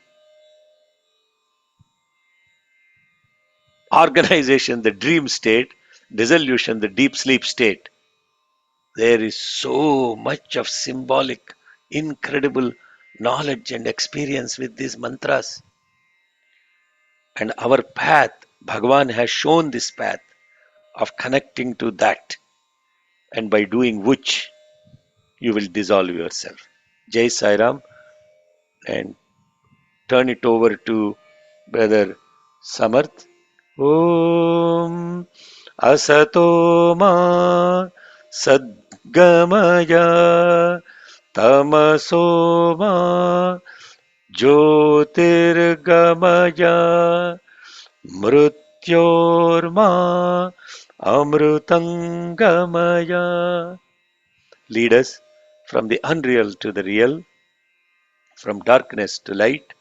Organization, the dream state. Dissolution, the deep sleep state. There is so much of symbolic, incredible knowledge and experience with these mantras. And our path, Bhagavan has shown this path of connecting to that, and by doing which you will dissolve yourself. Jai Sai Ram, and turn it over to Brother Samarth. Om Asato Ma Sadgamaya Tamaso Ma Jyotirgamaya Mrutyorma Amrutangamaya. Lead us from the unreal to the real, from darkness to light,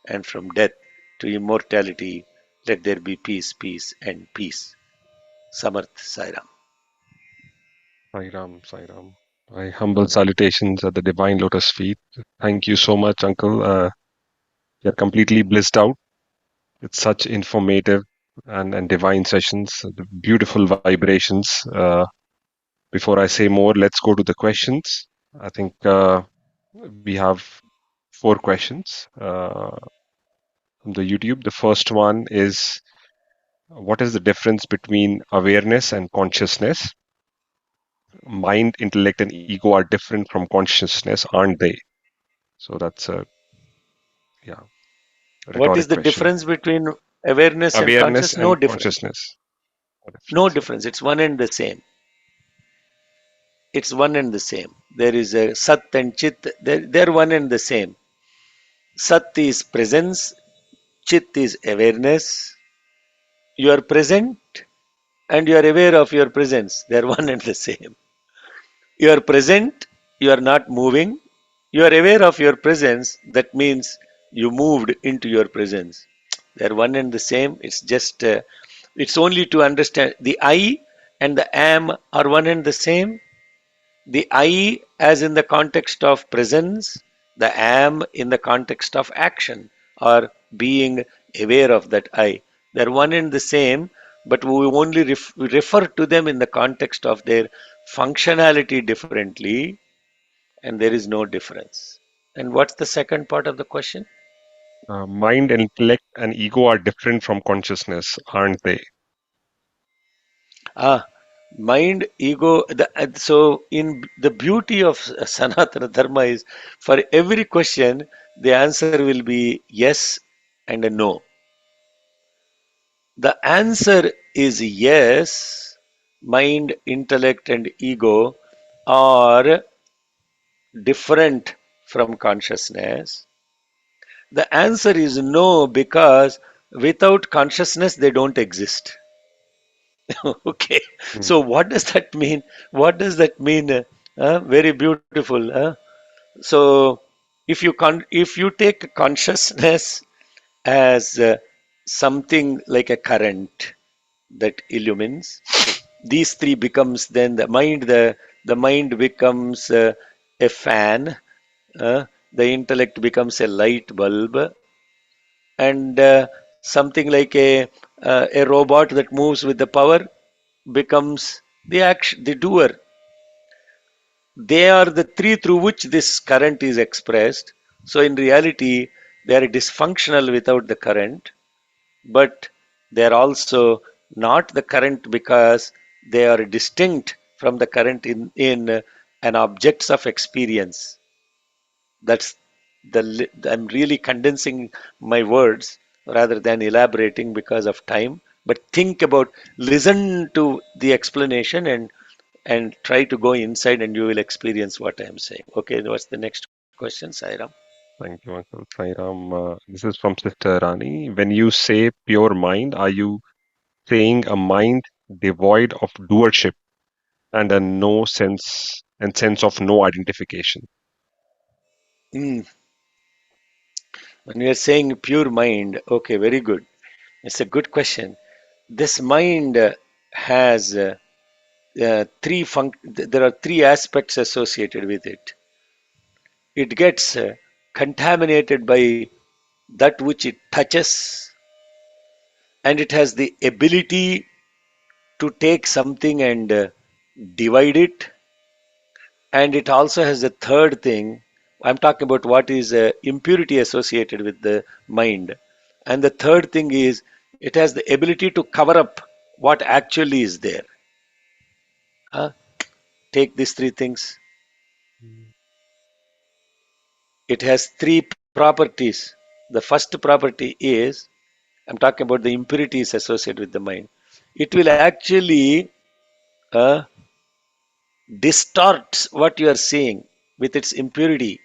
and from death to immortality. Let there be peace, peace, and peace. Samarth Sairam. Sairam, Sairam. My humble salutations at the divine lotus feet. Thank you so much, Uncle. You're completely blissed out. It's such informative and divine sessions, the beautiful vibrations. Before I say more, let's go to the questions. I think we have 4 questions from the YouTube. The first one is, what is the difference between awareness and consciousness? Mind, intellect, and ego are different from consciousness, aren't they? So that's a What is rhetoric the question. difference between awareness and Awareness consciousness? No and difference. consciousness. No difference. It's one and the same. It's one and the same. There is a Sat and Chit. They're one and the same. Sat is presence. Chit is awareness. You are present and you are aware of your presence. They are one and the same. You are present, you are not moving. You are aware of your presence. That means you moved into your presence. They are one and the same. It's just, it's only to understand the I and the am are one and the same. The I, as in the context of presence, the am in the context of action or being aware of that I. They're one and the same, but we only refer to them in the context of their functionality differently, and there is no difference. And what's the second part of the question? Mind, intellect, and ego are different from consciousness, aren't they? Ah, mind, ego. So, in the beauty of Sanatana Dharma is for every question, the answer will be yes and a no. The answer is yes, mind, intellect, and ego are different from consciousness. The answer is no because without consciousness they don't exist. Okay, Hmm. so what does that mean? What does that mean? Very beautiful. So if you take consciousness as something like a current that illumines, these three becomes then the mind becomes a fan, the intellect becomes a light bulb, and something like a robot that moves with the power becomes the action, the doer. They are the three through which this current is expressed. So in reality, they are dysfunctional without the current, but they are also not the current because they are distinct from the current in an objects of experience. That's I'm really condensing my words rather than elaborating because of time. But think about, listen to the explanation and try to go inside, and you will experience what I am saying. Okay, what's the next question, Sairam? Thank you, Uncle Sairam. This is from Sister Rani. When you say pure mind, are you saying a mind devoid of doership and a no sense and sense of no identification? Mm. When we are saying pure mind, okay, very good. It's a good question. This mind has there are three aspects associated with it. It gets contaminated by that which it touches, and it has the ability to take something and divide it. And it also has a third thing. I'm talking about what is impurity associated with the mind. And the third thing is it has the ability to cover up what actually is there. Huh? Take these three things. It has three properties. The first property is, I'm talking about the impurities associated with the mind. It will actually uh, distorts what you are seeing with its impurity,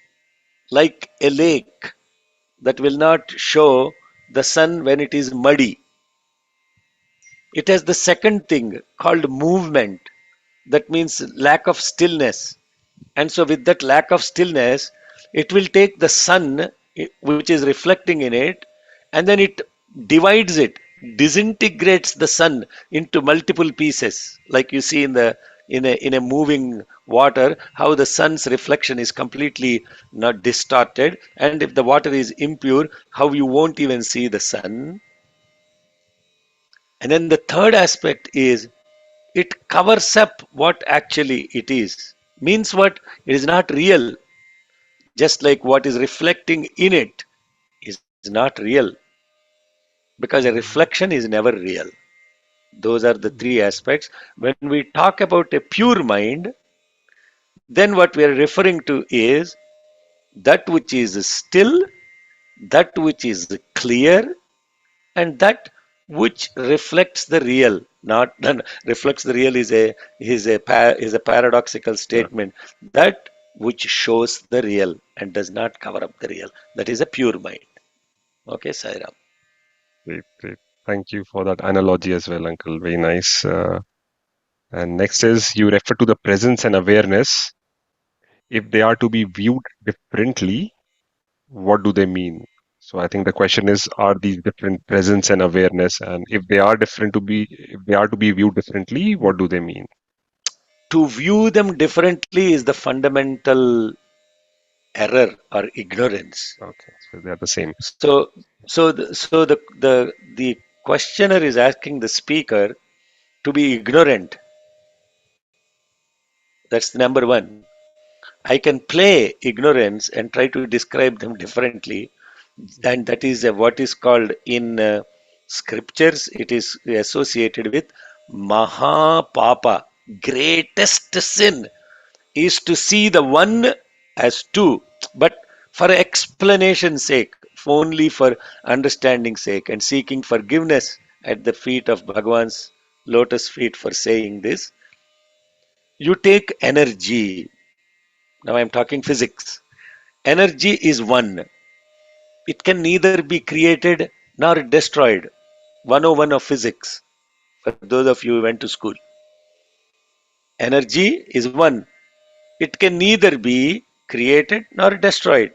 like a lake that will not show the sun when it is muddy. It has the second thing called movement. That means lack of stillness. And so, with that lack of stillness, it will take the sun, which is reflecting in it, and then it divides it, disintegrates the sun into multiple pieces, like you see in the in a moving water, how the sun's reflection is completely not distorted, and if the water is impure, how you won't even see the sun. And then the third aspect is it covers up what actually it is. Means what? It is not real. Just like what is reflecting in it is not real, because a reflection is never real. Those are the three aspects. When we talk about a pure mind, then what we are referring to is that which is still, that which is clear, and that which reflects the real. Not reflects the real is a paradoxical Yeah, statement. That which shows the real and does not cover up the real. That is a pure mind. Okay, Sairam. great, great. Thank you for that analogy as well, Uncle. Very nice. And next is you refer to the presence and awareness. If they are to be viewed differently, what do they mean? So I think the question is, are these different presence and awareness? And if they are to be viewed differently, what do they mean? To view them differently is the fundamental error or ignorance. Okay, so they are the same. So the questioner is asking the speaker to be ignorant. That's the number one. I can play ignorance and try to describe them differently, and that is what is called in scriptures. It is associated with Mahapapa, greatest sin is to see the one as two, but for explanation's sake, only for understanding sake, and seeking forgiveness at the feet of Bhagwan's lotus feet for saying this. You take energy. Now I'm talking physics. Energy is one. It can neither be created nor destroyed. 101 of physics, for those of you who went to school. Energy is one. It can neither be created nor destroyed.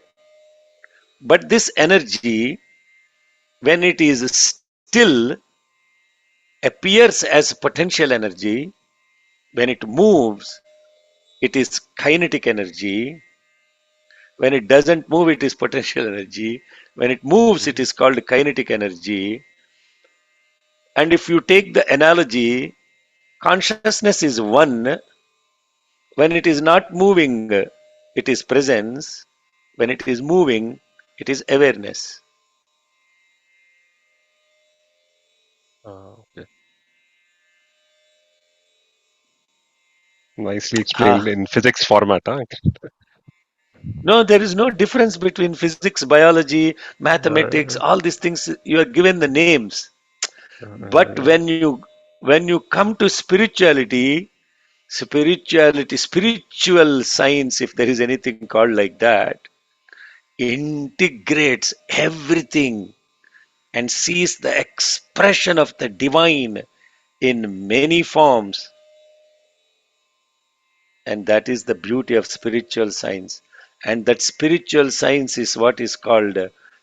But this energy, when it is still, appears as potential energy. When it moves, it is kinetic energy. When it doesn't move, it is potential energy. When it moves, it Mhm. is called kinetic energy. And if you take the analogy, consciousness is one. When it is not moving, it is presence. When it is moving, it is awareness. Okay. Nicely explained Ah. in physics format. Huh? No, there is no difference between physics, biology, mathematics, Uh, all these things. You are given the names. But yeah. when you come to spiritual science, if there is anything called like that, integrates everything and sees the expression of the divine in many forms. And that is the beauty of spiritual science. And that spiritual science is what is called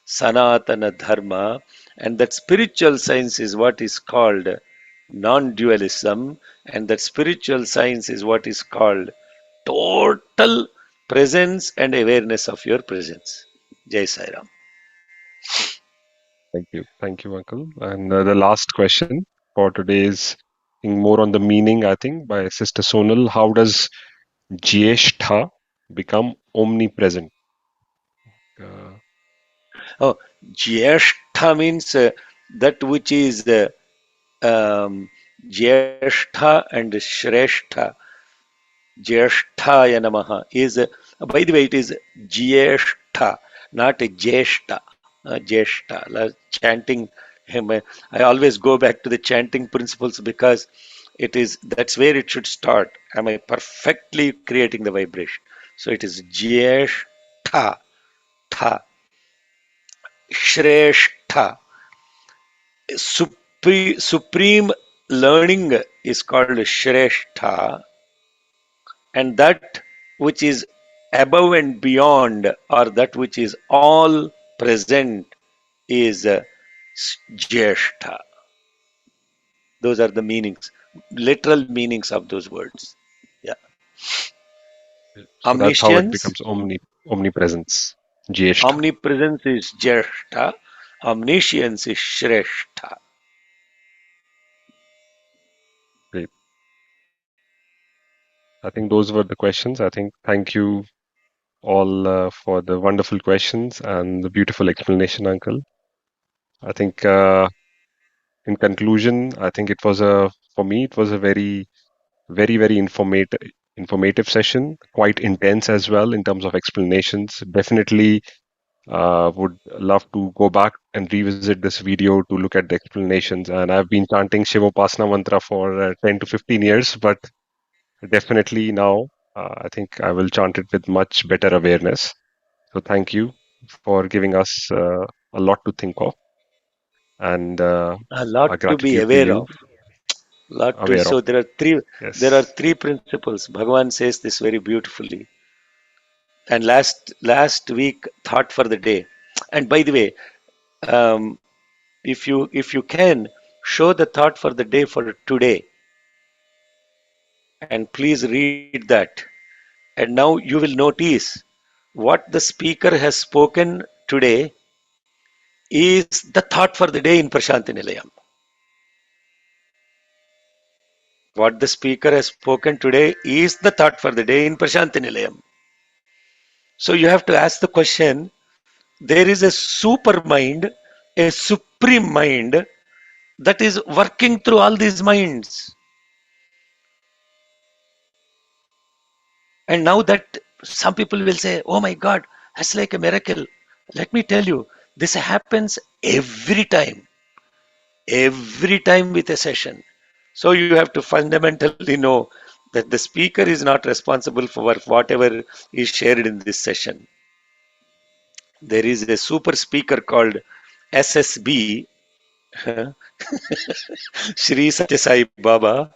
Sanatana Dharma. And that spiritual science is what is called non dualism. And that spiritual science is what is called total presence and awareness of your presence. Jai Sai Ram. Thank you, Uncle. And the last question for today is more on the meaning, I think, by Sister Sonal. How does Jyeshtha become omnipresent? Uh, Oh, Jyeshtha means that which is um, Jyeshtha and Shrestha. Jyesthaya Namaha is, by the way, it is Jyeshtha, not Jyeshta. Jyeshta. Chanting him. I always go back to the chanting principles because that's where it should start. Am I perfectly creating the vibration? So it is Jyeshtha, Tha, Shrestha. Supreme learning is called Shrestha, and that which is above and beyond, or that which is all present, is Jyeshtha. Those are the meanings, literal meanings of those words. Yeah. so that's how it Omniscience, becomes omnipresence. Jyeshtha. omnipresence is Jyeshtha, omniscience is Shrestha. Great. I think those were the questions. I think thank you all for the wonderful questions and the beautiful explanation, Uncle. I think in conclusion, I think it was for me, it was a very informative session, quite intense as well in terms of explanations. Definitely would love to go back and revisit this video to look at the explanations. And I've been chanting Shivopasana Mantra for 10 to 15 years, but definitely now I think I will chant it with much better awareness. So thank you for giving us a lot to think of, and A our lot to be gratitude to aware you, of. Lot to aware of. so there are Yes. three principles. Bhagavan says this very beautifully. And last week thought for the day. And by the way, um, if you can show the thought for the day for today, and please read that. And now you will notice what the speaker has spoken today is the thought for the day in Prashanti Nilayam. What the speaker has spoken today is the thought for the day in Prashanti Nilayam. So you have to ask the question, there is a super mind, a supreme mind that is working through all these minds. And now that some people will say, oh my God, that's like a miracle. Let me tell you, this happens every time with a session. So you have to fundamentally know that the speaker is not responsible for whatever is shared in this session. There is a super speaker called SSB, Shri Satya Sai Baba,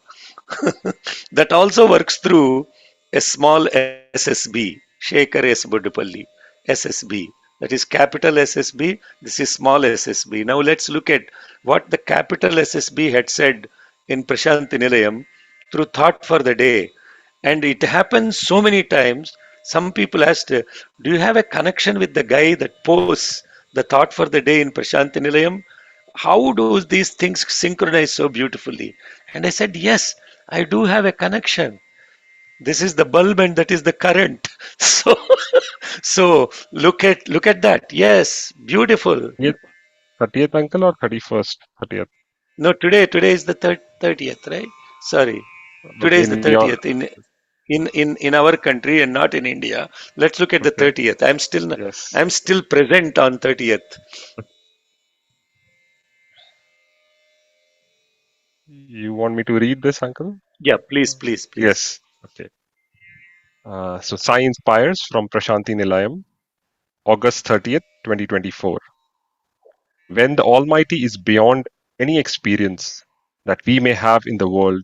that also works through a small SSB, Shekhar S. Buddapalli, SSB. That is capital SSB, this is small SSB. Now let's look at what the capital SSB had said in Prashanti Nilayam through Thought for the Day. And it happens so many times. Some people asked, do you have a connection with the guy that posts the Thought for the Day in Prashanti Nilayam? How do these things synchronize so beautifully? And I said, yes, I do have a connection. This is the bulb and that is the current. So, so look at that. Yes, beautiful. 30th, 30th uncle or 31st? 30th. No, today is the 30th, right? Sorry, But today is the in your 30th in our country and not in India. Let's look at the okay, 30th. yes. I'm still present on 30th. You want me to read this, uncle? Yeah, please. Yes. Okay. So Science Inspires from Prashanti Nilayam, August 30th, 2024. When the Almighty is beyond any experience that we may have in the world,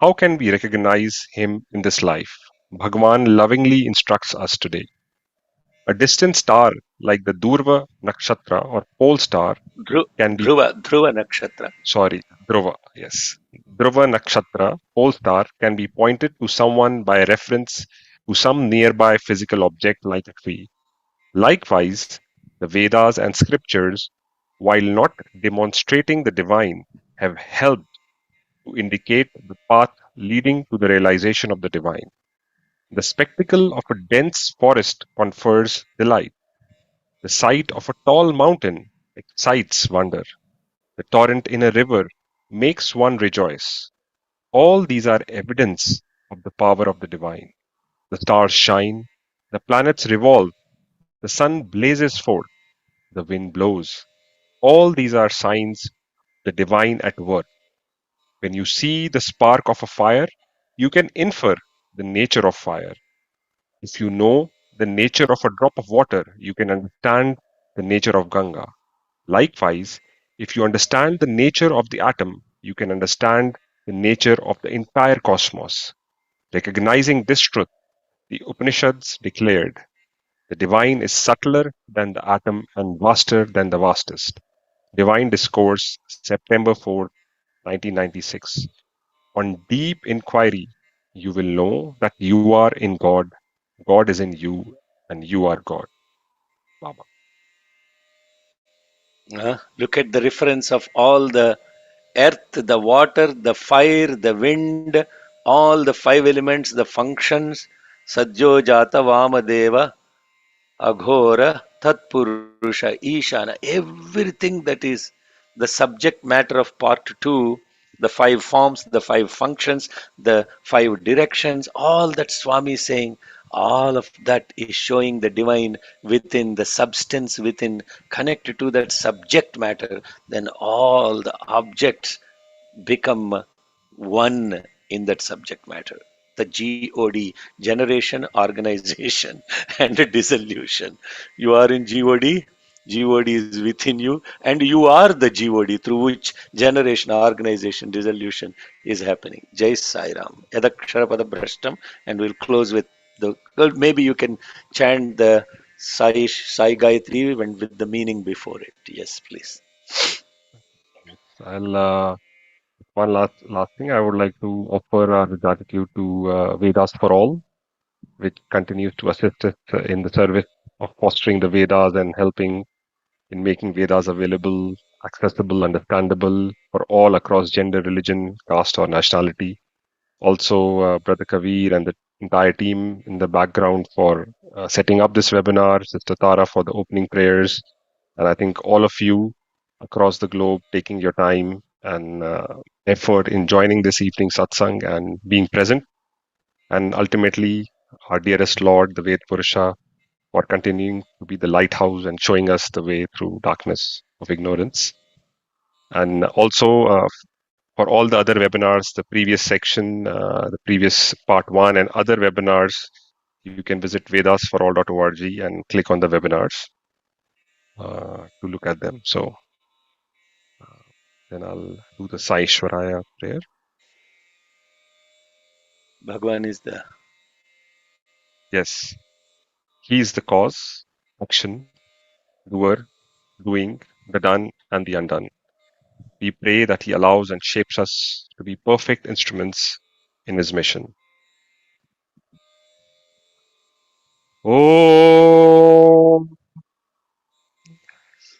how can we recognize Him in this life? Bhagwan lovingly instructs us today. A distant star like the Durva Nakshatra or pole star can be, Dhruva Nakshatra. sorry, Dhruva, yes. Dhruva Nakshatra, pole star, can be pointed to someone by reference to some nearby physical object like a tree. Likewise, the Vedas and scriptures, while not demonstrating the divine, have helped to indicate the path leading to the realization of the divine. The spectacle of a dense forest confers delight. The sight of a tall mountain excites wonder. The torrent in a river makes one rejoice. All these are evidence of the power of the divine. The stars shine, the planets revolve, the sun blazes forth, the wind blows. All these are signs of the divine at work. When you see the spark of a fire, you can infer the nature of fire. If you know the nature of a drop of water, you can understand the nature of Ganga. Likewise, if you understand the nature of the atom, you can understand the nature of the entire cosmos. Recognizing this truth, the Upanishads declared, the divine is subtler than the atom and vaster than the vastest. Divine Discourse, September 4, 1996. On deep inquiry, you will know that you are in God, God is in you, and you are God. Baba. Look at the reference of all the earth, the water, the fire, the wind, all the five elements, the functions. Sajjo Jata Vamadeva, Aghora, Tatpurusha, Ishana, everything that is the subject matter of part two, the five forms, the five functions, the five directions, all that Swami is saying, all of that is showing the divine within, the substance within, connected to that subject matter, then all the objects become one in that subject matter. The God, generation, organization, and dissolution. You are in God is within you, and you are the God through which generation, organization, dissolution is happening. Jai Sai Ram. Yadaksharapada Brashtam, and we'll close with well, maybe you can chant the Sai Gayatri and with the meaning before it. Yes, please. I'll one last thing. I would like to offer our gratitude to Vedas for All, which continues to assist us in the service of fostering the Vedas and helping in making Vedas available, accessible, understandable for all across gender, religion, caste, or nationality. Also, Brother Kavir and the entire team in the background for setting up this webinar, Sister Tara for the opening prayers, and I think all of you across the globe taking your time and effort in joining this evening satsang and being present, and ultimately our dearest Lord, the Ved Purusha, for continuing to be the lighthouse and showing us the way through darkness of ignorance. And also for all the other webinars, the previous section, the previous part one, and other webinars, you can visit vedasforall.org and click on the webinars to look at them. So then I'll do the Sai Shwaraya prayer. Bhagwan is the Yes, He is the cause, action, doer, doing, the done, and the undone. We pray that He allows and shapes us to be perfect instruments in His mission. Om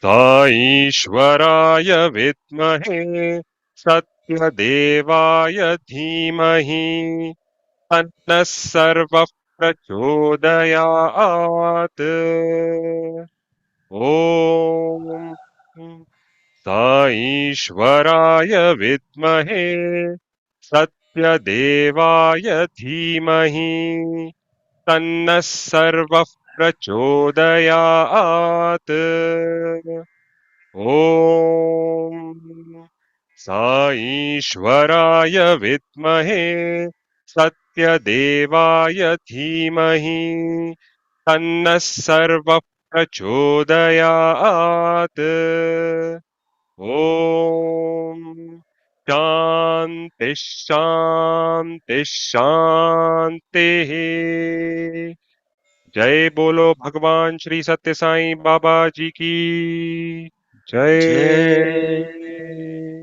Saishwaraya Vidmahe Satyadevaya Dhimahi Anna Sarva Prachodayat. Om Saishwaraya Vidmahe Satyadevaya Dhimahi Tanna Sarva Prachodayat. Om Saishwaraya Vidmahe Satyadevaya Dhimahi Tanna Sarva Prachodayat. Om Shanti Shanti Shanti. जय बोलो भगवान श्री सत्य साईं बाबा जी की जय। Jai.